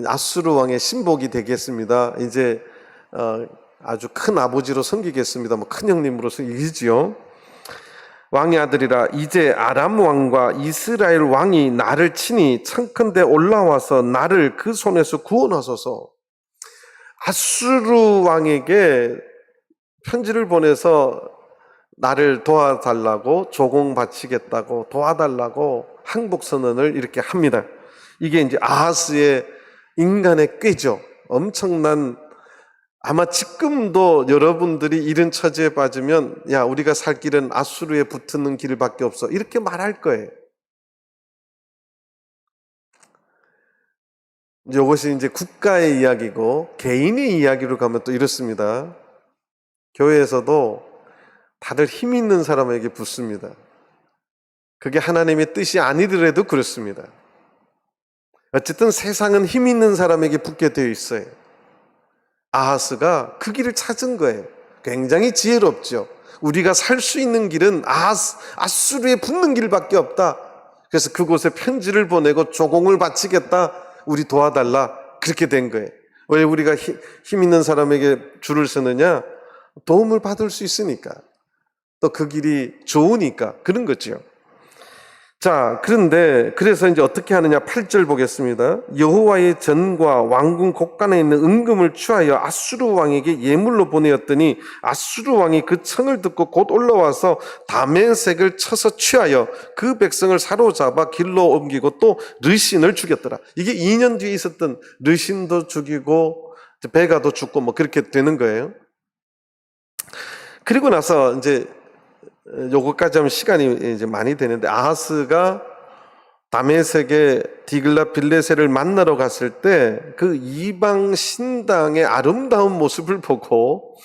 아수르 왕의 신복이 되겠습니다. 이제 아주 큰 아버지로 섬기겠습니다. 뭐 큰 형님으로 섬기지요. 왕의 아들이라. 이제 아람 왕과 이스라엘 왕이 나를 치니 청컨대 올라와서 나를 그 손에서 구원하소서. 아수르 왕에게 편지를 보내서 나를 도와달라고, 조공 바치겠다고, 도와달라고 항복 선언을 이렇게 합니다. 이게 이제 아하스의 인간의 꾀죠. 엄청난, 아마 지금도 여러분들이 이런 처지에 빠지면 야, 우리가 살 길은 아수르에 붙는 길밖에 없어, 이렇게 말할 거예요. 이것이 이제 국가의 이야기고 개인의 이야기로 가면 또 이렇습니다. 교회에서도 다들 힘 있는 사람에게 붙습니다. 그게 하나님의 뜻이 아니더라도 그렇습니다. 어쨌든 세상은 힘 있는 사람에게 붙게 되어 있어요. 아하스가 그 길을 찾은 거예요. 굉장히 지혜롭죠. 우리가 살 수 있는 길은 아수르에 붙는 길밖에 없다. 그래서 그곳에 편지를 보내고 조공을 바치겠다, 우리 도와달라, 그렇게 된 거예요. 왜 우리가 힘 있는 사람에게 줄을 서느냐? 도움을 받을 수 있으니까, 또 그 길이 좋으니까 그런 거죠. 자, 그런데 그래서 이제 어떻게 하느냐? 8절 보겠습니다. 여호와의 전과 왕궁 곳간에 있는 은금을 취하여 아수르 왕에게 예물로 보내었더니 아수르 왕이 그 청을 듣고 곧 올라와서 다메섹을 쳐서 취하여 그 백성을 사로잡아 길로 옮기고 또 르신을 죽였더라. 이게 2년 뒤에 있었던 르신도 죽이고 베가도 죽고 뭐 그렇게 되는 거예요. 그리고 나서 이제 요거까지 하면 시간이 이제 많이 되는데, 아하스가 다메섹의 디글랏 빌레셋을 만나러 갔을 때 그 이방 신당의 아름다운 모습을 보고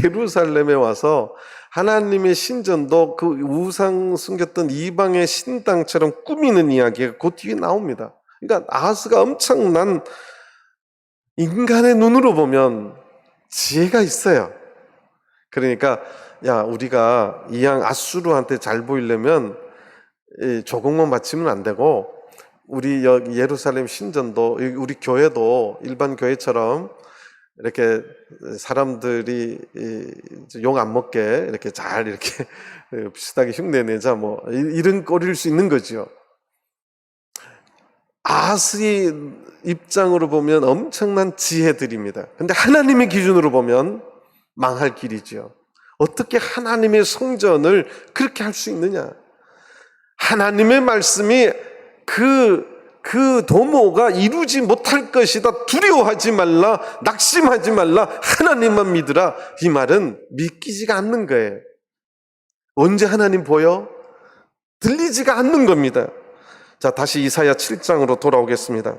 예루살렘에 와서 하나님의 신전도 그 우상 숨겼던 이방의 신당처럼 꾸미는 이야기가 그 뒤에 나옵니다. 그러니까 아하스가 엄청난, 인간의 눈으로 보면 지혜가 있어요. 그러니까 야, 우리가 이왕 아수르한테 잘 보이려면 조공만 바치면 안 되고, 우리 여기 예루살렘 신전도, 우리 교회도 일반 교회처럼 이렇게 사람들이 욕 안 먹게 이렇게 잘 이렇게 비슷하게 흉내내자, 뭐 이런 꼴일 수 있는 거죠. 아하스의 입장으로 보면 엄청난 지혜들입니다. 근데 하나님의 기준으로 보면 망할 길이죠. 어떻게 하나님의 성전을 그렇게 할 수 있느냐? 하나님의 말씀이 그 도모가 이루지 못할 것이다. 두려워하지 말라. 낙심하지 말라. 하나님만 믿으라. 이 말은 믿기지가 않는 거예요. 언제 하나님 보여? 들리지가 않는 겁니다. 자, 다시 이사야 7장으로 돌아오겠습니다.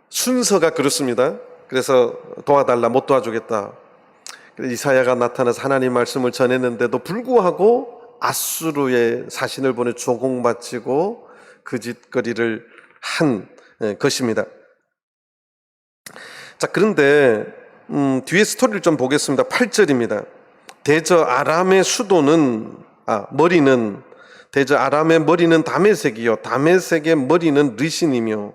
순서가 그렇습니다. 그래서 도와달라, 못 도와주겠다. 이사야가 나타나서 하나님 말씀을 전했는데도 불구하고 아수르의 사신을 보내 조공바치고 그 짓거리를 한 것입니다. 자, 그런데 뒤에 스토리를 좀 보겠습니다. 8절입니다. 대저 아람의 수도는, 머리는, 대저 아람의 머리는 다메섹이요, 다메섹의 머리는 르신이며,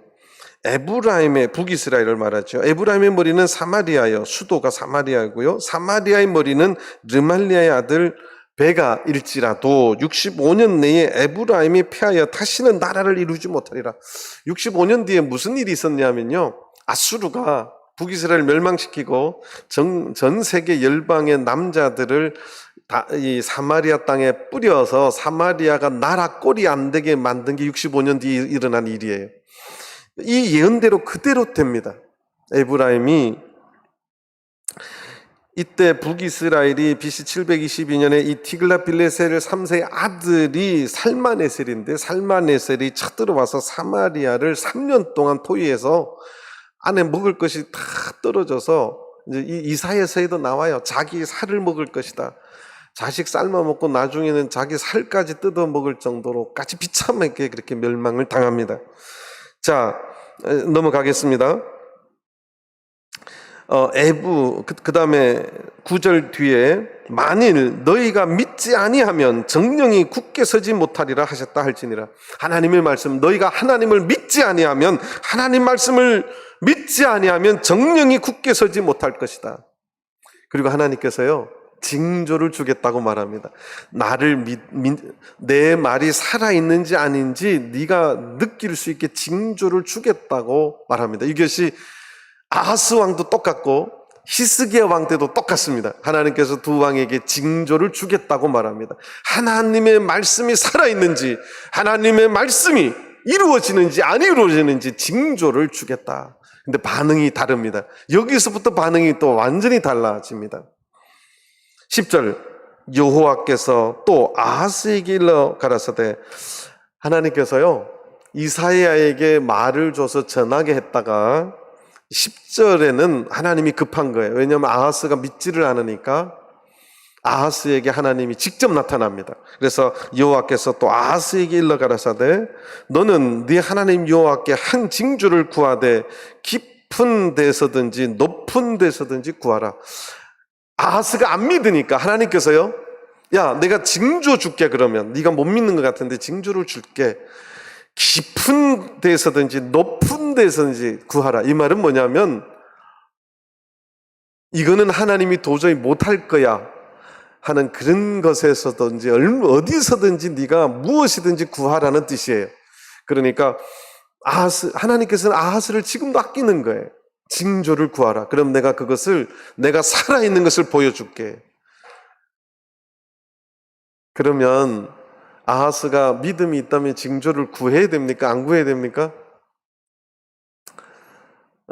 에브라임의, 북이스라엘을 말하죠. 에브라임의 머리는 사마리아요, 수도가 사마리아고요. 사마리아의 머리는 르말리아의 아들 베가일지라도 65년 내에 에브라임이 패하여 다시는 나라를 이루지 못하리라. 65년 뒤에 무슨 일이 있었냐면요, 아수르가 북이스라엘을 멸망시키고 전 세계 열방의 남자들을 이 사마리아 땅에 뿌려서 사마리아가 나라 꼴이 안 되게 만든 게 65년 뒤에 일어난 일이에요. 이 예언대로 그대로 됩니다. 에브라임이, 이때 북이스라엘이 BC 722년에 이 디글랏빌레셀 3세의 아들이 살마네셀인데, 살마네셀이 쳐들어와서 사마리아를 3년 동안 포위해서 안에 먹을 것이 다 떨어져서, 이제 이 이사야서에도 나와요. 자기 살을 먹을 것이다. 자식 삶아 먹고 나중에는 자기 살까지 뜯어 먹을 정도로까지 비참하게 그렇게 멸망을 당합니다. 자, 넘어가겠습니다. 그 다음에 9절 뒤에 만일 너희가 믿지 아니하면 정령이 굳게 서지 못하리라 하셨다 할지니라. 하나님의 말씀, 너희가 하나님을 믿지 아니하면, 하나님 말씀을 믿지 아니하면 정령이 굳게 서지 못할 것이다. 그리고 하나님께서요, 징조를 주겠다고 말합니다. 내 말이 살아있는지 아닌지 네가 느낄 수 있게 징조를 주겠다고 말합니다. 이것이 아하스 왕도 똑같고 히스기야 왕 때도 똑같습니다. 하나님께서 두 왕에게 징조를 주겠다고 말합니다. 하나님의 말씀이 살아있는지, 하나님의 말씀이 이루어지는지 안 이루어지는지 징조를 주겠다. 근데 반응이 다릅니다. 여기서부터 반응이 또 완전히 달라집니다. 10절, 여호와께서 또 아하스에게 일러 가라사대, 하나님께서요 이사야에게 말을 줘서 전하게 했다가 10절에는 하나님이 급한 거예요. 왜냐하면 아하스가 믿지를 않으니까 아하스에게 하나님이 직접 나타납니다. 그래서 여호와께서 또 아하스에게 일러 가라사대, 너는 네 하나님 여호와께 한 징조를 구하되 깊은 데서든지 높은 데서든지 구하라. 아하스가 안 믿으니까 하나님께서요, 야, 내가 징조 줄게. 그러면 네가 못 믿는 것 같은데 징조를 줄게. 깊은 데서든지 높은 데서든지 구하라. 이 말은 뭐냐면, 이거는 하나님이 도저히 못할 거야 하는 그런 것에서든지 어디서든지 네가 무엇이든지 구하라는 뜻이에요. 그러니까 하나님께서는 아하스를 지금도 아끼는 거예요. 징조를 구하라. 그럼 내가 그것을, 내가 살아있는 것을 보여줄게. 그러면 아하스가 믿음이 있다면 징조를 구해야 됩니까? 안 구해야 됩니까?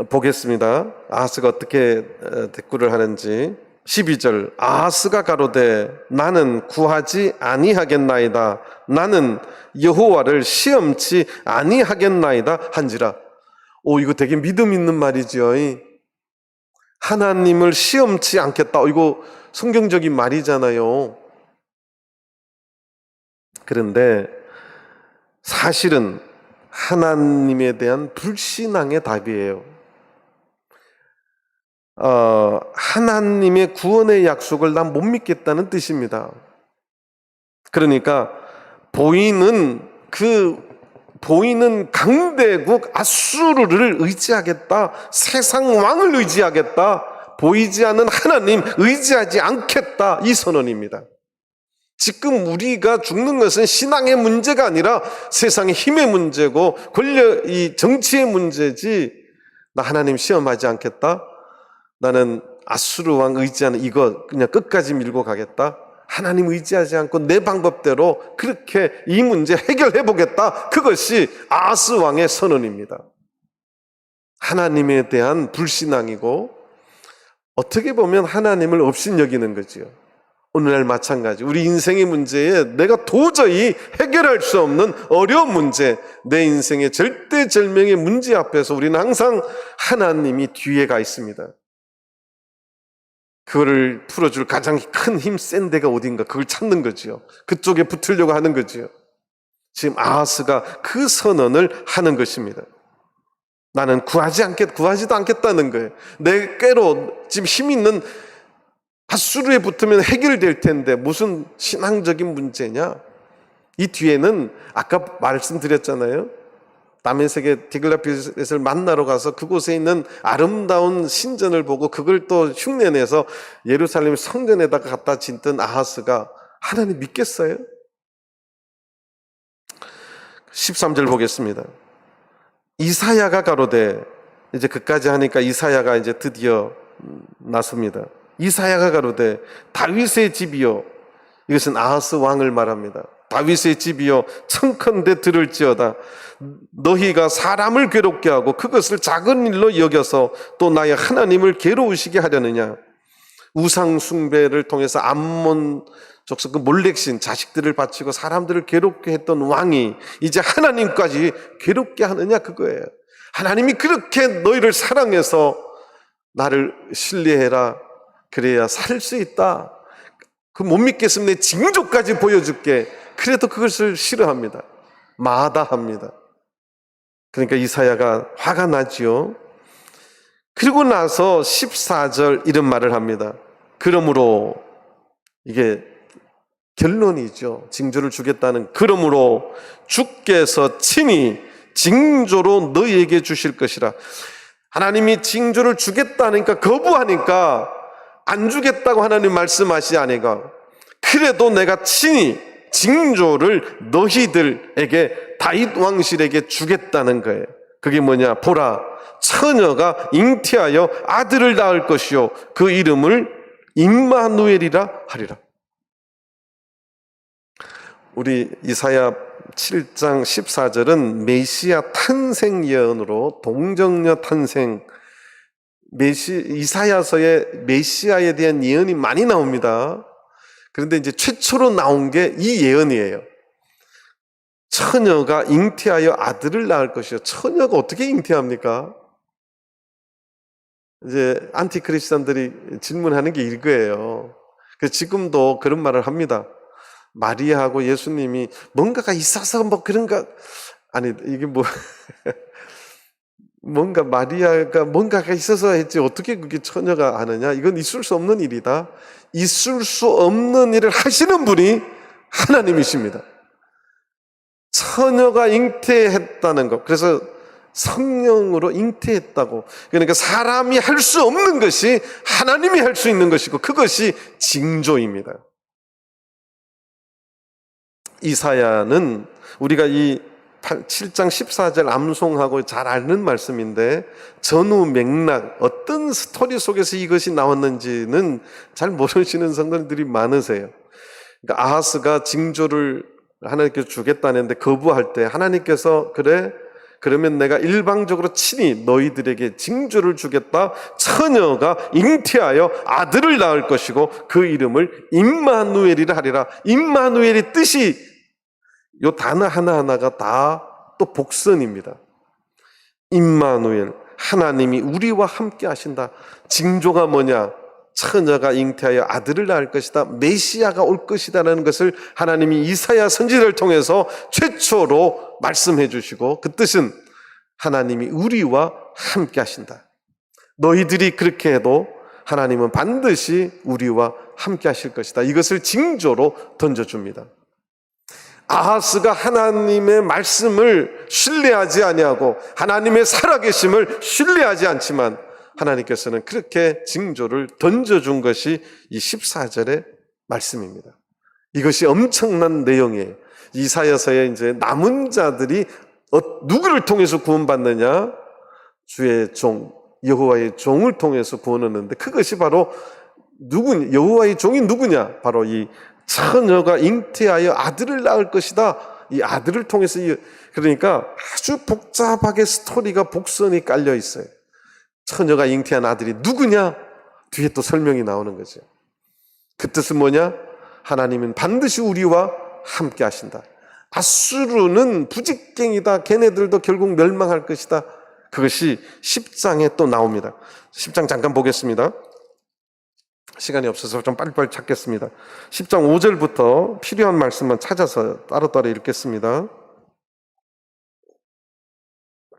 보겠습니다. 아하스가 어떻게 대꾸를 하는지. 12절, 아하스가 가로되 나는 구하지 아니하겠나이다. 나는 여호와를 시험치 아니하겠나이다 한지라. 이거 되게 믿음 있는 말이죠. 하나님을 시험치 않겠다. 이거 성경적인 말이잖아요. 그런데 사실은 하나님에 대한 불신앙의 답이에요. 하나님의 구원의 약속을 난 못 믿겠다는 뜻입니다. 그러니까 보이는 강대국 아수르를 의지하겠다, 세상 왕을 의지하겠다, 보이지 않는 하나님 의지하지 않겠다, 이 선언입니다. 지금 우리가 죽는 것은 신앙의 문제가 아니라 세상의 힘의 문제고 이 정치의 문제지, 나 하나님 시험하지 않겠다, 나는 아수르 왕 의지하는 이거 그냥 끝까지 밀고 가겠다, 하나님 의지하지 않고 내 방법대로 그렇게 이 문제 해결해 보겠다, 그것이 아하스 왕의 선언입니다. 하나님에 대한 불신앙이고 어떻게 보면 하나님을 업신여기는 거지요. 오늘날 마찬가지, 우리 인생의 문제에 내가 도저히 해결할 수 없는 어려운 문제, 내 인생의 절대절명의 문제 앞에서 우리는 항상 하나님이 뒤에 가 있습니다. 그거를 풀어줄 가장 큰 힘 센 데가 어딘가, 그걸 찾는 거지요. 그쪽에 붙으려고 하는 거지요. 지금 아하스가 그 선언을 하는 것입니다. 나는 구하지도 않겠다는 거예요. 내 꾀로 지금 힘 있는 아수르에 붙으면 해결될 텐데 무슨 신앙적인 문제냐? 이 뒤에는 아까 말씀드렸잖아요. 다메섹의 디글라필렛을 만나러 가서 그곳에 있는 아름다운 신전을 보고 그걸 또 흉내내서 예루살렘 성전에다가 갖다 짓던 아하스가 하나님 믿겠어요? 13절 보겠습니다. 이사야가 가로되, 이제 그까지 하니까 이사야가 이제 드디어 나섭니다. 이사야가 가로되 다윗의 집이요, 이것은 아하스 왕을 말합니다. 다윗의 집이여 청컨대 들을지어다. 너희가 사람을 괴롭게 하고 그것을 작은 일로 여겨서 또 나의 하나님을 괴로우시게 하려느냐. 우상 숭배를 통해서 암몬 족속 그 몰렉신 자식들을 바치고 사람들을 괴롭게 했던 왕이 이제 하나님까지 괴롭게 하느냐, 그거예요. 하나님이 그렇게 너희를 사랑해서 나를 신뢰해라, 그래야 살 수 있다. 그 못 믿겠으면 내 징조까지 보여줄게. 그래도 그것을 싫어합니다. 마다합니다. 그러니까 이사야가 화가 나지요. 그리고 나서 14절 이런 말을 합니다. 그러므로, 이게 결론이죠. 징조를 주겠다는. 그러므로 주께서 친히 징조로 너희에게 주실 것이라. 하나님이 징조를 주겠다니까 거부하니까 안 주겠다고 하나님 말씀하시지 않으니까, 그래도 내가 친히 징조를 너희들에게, 다윗 왕실에게 주겠다는 거예요. 그게 뭐냐? 보라, 처녀가 잉태하여 아들을 낳을 것이요 그 이름을 임마누엘이라 하리라. 우리 이사야 7장 14절은 메시아 탄생 예언으로 동정녀 탄생, 이사야서에 메시아에 대한 예언이 많이 나옵니다. 그런데 이제 최초로 나온 게 이 예언이에요. 처녀가 잉태하여 아들을 낳을 것이요. 처녀가 어떻게 잉태합니까? 이제 안티크리스찬들이 질문하는 게 이거예요. 그래서 지금도 그런 말을 합니다. 마리아하고 예수님이 뭔가가 있어서 뭐 그런가, 아니 이게 뭐 뭔가 마리아가 뭔가가 있어서 했지 어떻게 그게 처녀가 하느냐, 이건 있을 수 없는 일이다. 있을 수 없는 일을 하시는 분이 하나님이십니다. 처녀가 잉태했다는 것, 그래서 성령으로 잉태했다고, 그러니까 사람이 할 수 없는 것이 하나님이 할 수 있는 것이고, 그것이 징조입니다. 이사야는 우리가 이 7장 14절 암송하고 잘 아는 말씀인데, 전후 맥락, 어떤 스토리 속에서 이것이 나왔는지는 잘 모르시는 성도님들이 많으세요. 그러니까 아하스가 징조를 하나님께서 주겠다는데 거부할 때 하나님께서 그래, 그러면 내가 일방적으로 친히 너희들에게 징조를 주겠다. 처녀가 잉태하여 아들을 낳을 것이고 그 이름을 임마누엘이라 하리라. 임마누엘의 뜻이 요 단어 하나하나가 다 또 복선입니다. 임마누엘, 하나님이 우리와 함께 하신다. 징조가 뭐냐? 처녀가 잉태하여 아들을 낳을 것이다. 메시아가 올 것이다라는 것을 하나님이 이사야 선지자를 통해서 최초로 말씀해 주시고, 그 뜻은 하나님이 우리와 함께 하신다. 너희들이 그렇게 해도 하나님은 반드시 우리와 함께 하실 것이다. 이것을 징조로 던져줍니다. 아하스가 하나님의 말씀을 신뢰하지 아니하고 하나님의 살아계심을 신뢰하지 않지만 하나님께서는 그렇게 징조를 던져준 것이 이 14절의 말씀입니다. 이것이 엄청난 내용이에요. 이사야서에 이제 남은 자들이 누구를 통해서 구원받느냐? 주의 종, 여호와의 종을 통해서 구원을 얻는데, 그것이 바로 여호와의 종이 누구냐? 바로 이 처녀가 잉태하여 아들을 낳을 것이다. 이 아들을 통해서, 그러니까 아주 복잡하게 스토리가 복선이 깔려 있어요. 처녀가 잉태한 아들이 누구냐? 뒤에 또 설명이 나오는 거죠. 그 뜻은 뭐냐? 하나님은 반드시 우리와 함께 하신다. 아수르는 부직갱이다. 걔네들도 결국 멸망할 것이다. 그것이 10장에 또 나옵니다. 10장 잠깐 보겠습니다. 시간이 없어서 좀 빨리빨리 찾겠습니다. 10장 5절부터 필요한 말씀만 찾아서 따로따로 읽겠습니다.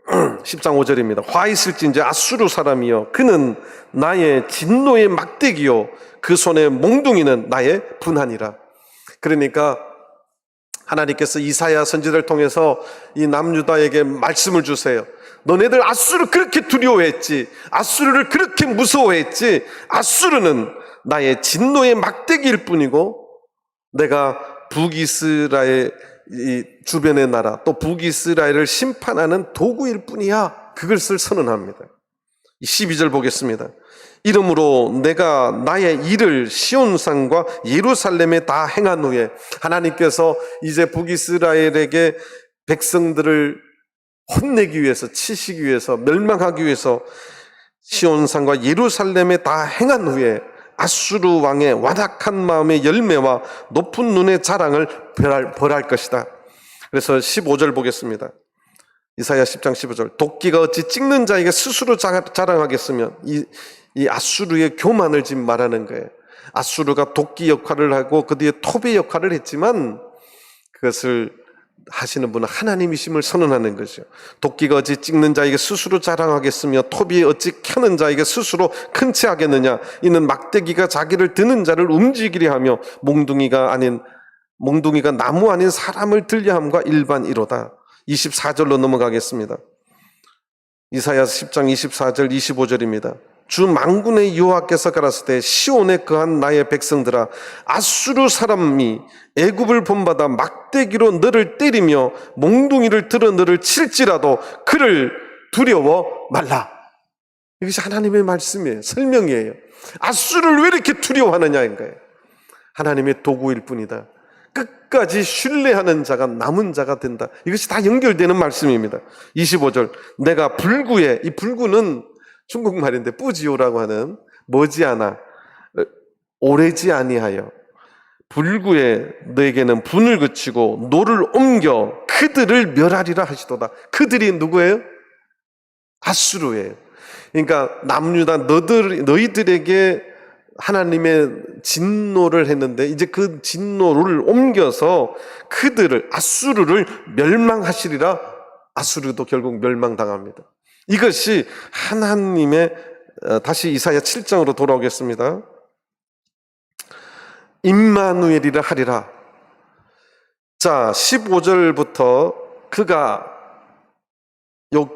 10장 5절입니다. 화 있을진저 아수르 사람이여, 그는 나의 진노의 막대기요, 그 손의 몽둥이는 나의 분한이라. 그러니까 하나님께서 이사야 선지자를 통해서 이 남유다에게 말씀을 주세요. 너네들 아수르 그렇게 두려워했지, 아수르를 그렇게 무서워했지. 아수르는 나의 진노의 막대기일 뿐이고, 내가 북이스라엘 이 주변의 나라, 또 북이스라엘을 심판하는 도구일 뿐이야. 그것을 선언합니다. 12절 보겠습니다. 이러므로 내가 나의 일을 시온산과 예루살렘에 다 행한 후에, 하나님께서 이제 북이스라엘에게 백성들을 혼내기 위해서, 치시기 위해서, 멸망하기 위해서 시온산과 예루살렘에 다 행한 후에 아수르 왕의 완악한 마음의 열매와 높은 눈의 자랑을 벌할 것이다. 그래서 15절 보겠습니다. 이사야 10장 15절. 도끼가 어찌 찍는 자에게 스스로 자랑하겠으며, 이 아수르의 교만을 지금 말하는 거예요. 아수르가 도끼 역할을 하고 그 뒤에 톱의 역할을 했지만 그것을 하시는 분은 하나님이심을 선언하는 거죠. 도끼가 어찌 찍는 자에게 스스로 자랑하겠으며 톱이 어찌 켜는 자에게 스스로 큰 채 하겠느냐. 이는 막대기가 자기를 드는 자를 움직이려 하며 몽둥이가 나무 아닌 사람을 들려 함과 일반이로다. 24절로 넘어가겠습니다. 이사야서 10장 24절 25절입니다. 주 만군의 여호와께서 가라사대 시온에 거한 나의 백성들아, 아수르 사람이 애굽을 본받아 막대기로 너를 때리며 몽둥이를 들어 너를 칠지라도 그를 두려워 말라. 이것이 하나님의 말씀이에요. 설명이에요. 아수르를 왜 이렇게 두려워하느냐인 거예요. 하나님의 도구일 뿐이다. 끝까지 신뢰하는 자가 남은 자가 된다. 이것이 다 연결되는 말씀입니다. 25절. 내가 불구에, 이 불구는 중국말인데 뿌지오라고 하는 머지않아, 오래지 아니하여, 불구에 너에게는 분을 그치고 노를 옮겨 그들을 멸하리라 하시도다. 그들이 누구예요? 아수르예요. 그러니까 남유다 너희들에게 하나님의 진노를 했는데 이제 그 진노를 옮겨서 그들을, 아수르를 멸망하시리라. 아수르도 결국 멸망당합니다. 이것이 하나님의, 다시 이사야 7장으로 돌아오겠습니다. 임마누엘이라 하리라. 자, 15절부터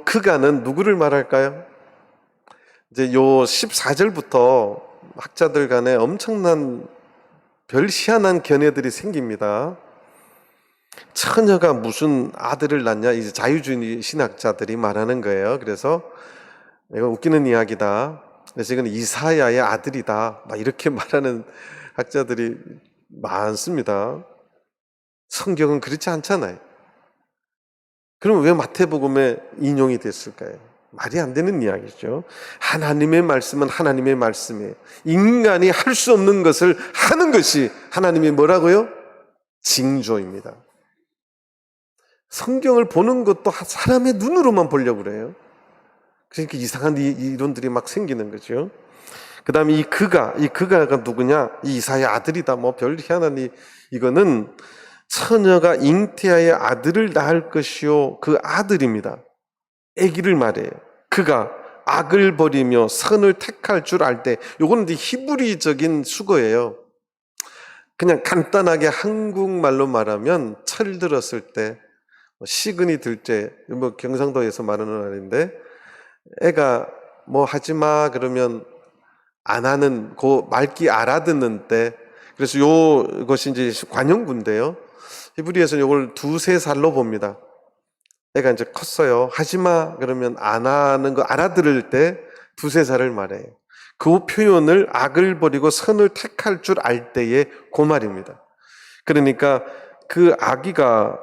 그가는 누구를 말할까요? 이제 요 14절부터 학자들 간에 엄청난 별 희한한 견해들이 생깁니다. 처녀가 무슨 아들을 낳냐, 이제 자유주의 신학자들이 말하는 거예요. 그래서 이거 웃기는 이야기다. 그래서 이건 이사야의 아들이다. 막 이렇게 말하는 학자들이 많습니다. 성경은 그렇지 않잖아요. 그럼 왜 마태복음에 인용이 됐을까요? 말이 안 되는 이야기죠. 하나님의 말씀은 하나님의 말씀이에요. 인간이 할 수 없는 것을 하는 것이 하나님의 뭐라고요? 징조입니다. 성경을 보는 것도 사람의 눈으로만 보려고 그래요. 그러니까 이상한 이론들이 막 생기는 거죠. 그 다음에 이 그가가 누구냐? 이 이사야 아들이다. 뭐 별 희한한 이거는 처녀가 잉태하여 아들을 낳을 것이요. 그 아들입니다. 아기를 말해요. 그가 악을 버리며 선을 택할 줄 알 때, 요거는 히브리적인 수거예요. 그냥 간단하게 한국말로 말하면 철 들었을 때, 시근이 들 때, 뭐 경상도에서 말하는 말인데, 애가 뭐 하지 마 그러면 안 하는, 그 말귀 알아듣는 때, 그래서 요것이 이제 관용구인데요. 히브리에서는 이걸 2-3살로 봅니다. 애가 이제 컸어요. 하지 마 그러면 안 하는 거 알아들을 때 2-3살을 말해요. 그 표현을 악을 버리고 선을 택할 줄 알 때의 그 말입니다. 그러니까 그 아기가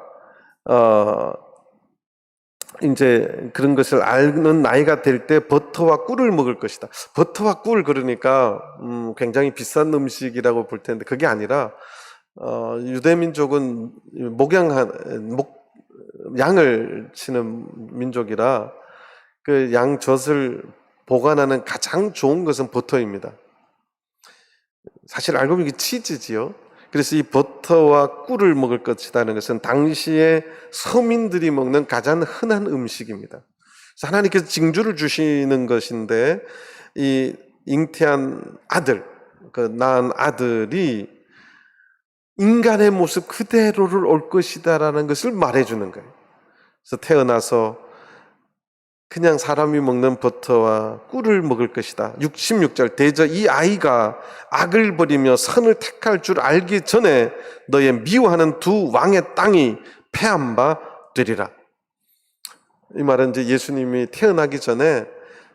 이제 그런 것을 아는 나이가 될 때 버터와 꿀을 먹을 것이다. 버터와 꿀 그러니까 굉장히 비싼 음식이라고 볼 텐데 그게 아니라 유대민족은 양을 치는 민족이라 그 양젖을 보관하는 가장 좋은 것은 버터입니다. 사실 알고 보니 치즈지요. 그래서 이 버터와 꿀을 먹을 것이라는 것은 당시에 서민들이 먹는 가장 흔한 음식입니다. 그래서 하나님께서 징조를 주시는 것인데 이 잉태한 아들, 그 낳은 아들이 인간의 모습 그대로를 올 것이다라는 것을 말해주는 거예요. 그래서 태어나서 그냥 사람이 먹는 버터와 꿀을 먹을 것이다. 16절 대저 이 아이가 악을 버리며 선을 택할 줄 알기 전에 너의 미워하는 두 왕의 땅이 패한 바 되리라. 이 말은 이제 예수님이 태어나기 전에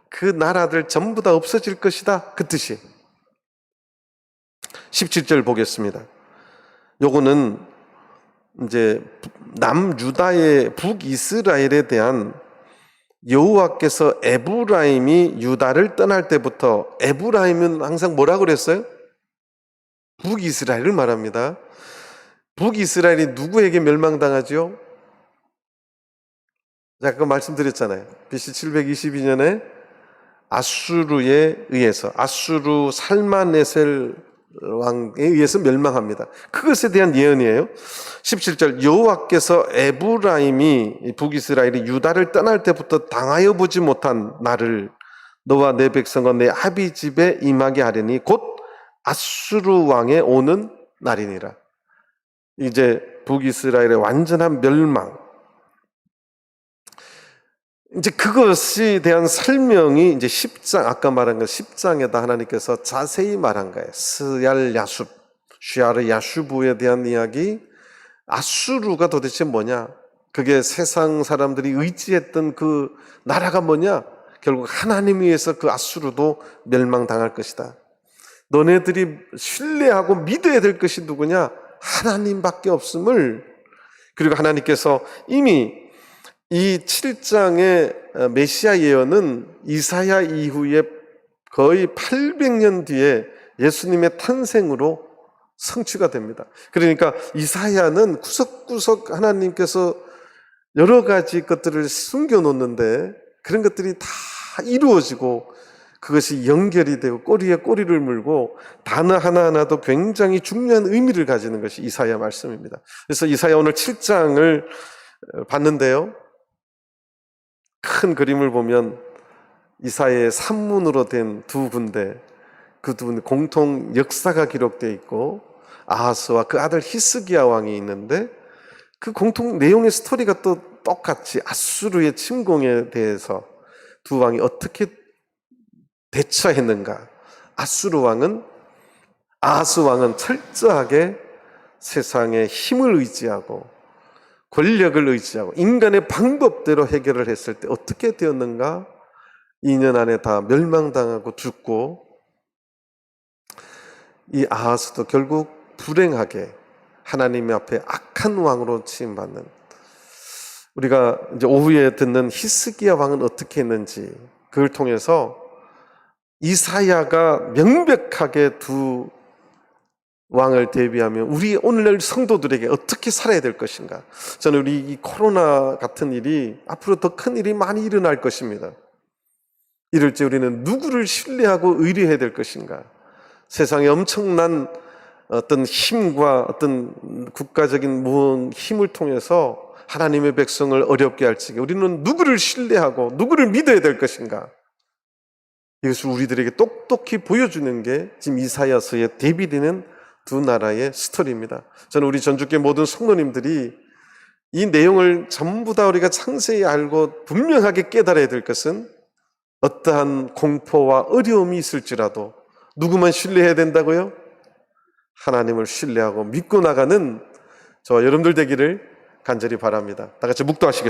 그 나라들 전부 다 없어질 것이다. 그 뜻이에요. 17절 보겠습니다. 요거는 이제 남유다의 북이스라엘에 대한 여호와께서 에브라임이 유다를 떠날 때부터 에브라임은 항상 뭐라고 그랬어요? 북이스라엘을 말합니다. 북이스라엘이 누구에게 멸망당하죠? 아까 말씀드렸잖아요. BC 722년에 아수르에 의해서 아수르 살마네셀 왕에 의해서 멸망합니다. 그것에 대한 예언이에요. 17절 여호와께서 에브라임이 북이스라엘이 유다를 떠날 때부터 당하여 보지 못한 나를 너와 내 백성과 내 아비 집에 임하게 하려니 곧 아수르 왕에 오는 날이니라. 이제 북이스라엘의 완전한 멸망. 이제 그것에 대한 설명이 이제 10장, 아까 말한 것 10장에다 하나님께서 자세히 말한 거예요. 스얄 야숲, 슈아르 야슈부에 대한 이야기. 아수르가 도대체 뭐냐? 그게 세상 사람들이 의지했던 그 나라가 뭐냐? 결국 하나님 위해서 그 아수르도 멸망당할 것이다. 너네들이 신뢰하고 믿어야 될 것이 누구냐? 하나님밖에 없음을. 그리고 하나님께서 이미 이 7장의 메시아 예언은 이사야 이후에 거의 800년 뒤에 예수님의 탄생으로 성취가 됩니다. 그러니까 이사야는 구석구석 하나님께서 여러 가지 것들을 숨겨놓는데 그런 것들이 다 이루어지고 그것이 연결이 되고 꼬리에 꼬리를 물고 단어 하나하나도 굉장히 중요한 의미를 가지는 것이 이사야 말씀입니다. 그래서 이사야 오늘 7장을 봤는데요. 큰 그림을 보면 이사야의 산문으로 된 두 군데, 그 두 군데 공통 역사가 기록되어 있고 아하스와 그 아들 히스기야 왕이 있는데 그 공통 내용의 스토리가 또 똑같이 아수르의 침공에 대해서 두 왕이 어떻게 대처했는가. 아하스 왕은 철저하게 세상의 힘을 의지하고 권력을 의지하고 인간의 방법대로 해결을 했을 때 어떻게 되었는가? 2년 안에 다 멸망당하고 죽고 이 아하스도 결국 불행하게 하나님 앞에 악한 왕으로 취임받는. 우리가 이제 오후에 듣는 히스기야 왕은 어떻게 했는지 그걸 통해서 이사야가 명백하게 두 왕을 대비하면 우리 오늘날 성도들에게 어떻게 살아야 될 것인가. 저는 우리 이 코로나 같은 일이 앞으로 더 큰 일이 많이 일어날 것입니다. 이럴 때 우리는 누구를 신뢰하고 의뢰해야 될 것인가. 세상에 엄청난 어떤 힘과 어떤 국가적인 무언 힘을 통해서 하나님의 백성을 어렵게 할 적에 우리는 누구를 신뢰하고 누구를 믿어야 될 것인가. 이것을 우리들에게 똑똑히 보여주는 게 지금 이사야서에 대비되는 두 나라의 스토리입니다. 저는 우리 전주교회 모든 성도님들이 이 내용을 전부 다 우리가 상세히 알고 분명하게 깨달아야 될 것은 어떠한 공포와 어려움이 있을지라도 누구만 신뢰해야 된다고요? 하나님을 신뢰하고 믿고 나가는 저와 여러분들 되기를 간절히 바랍니다. 다 같이 묵도하시겠습니다.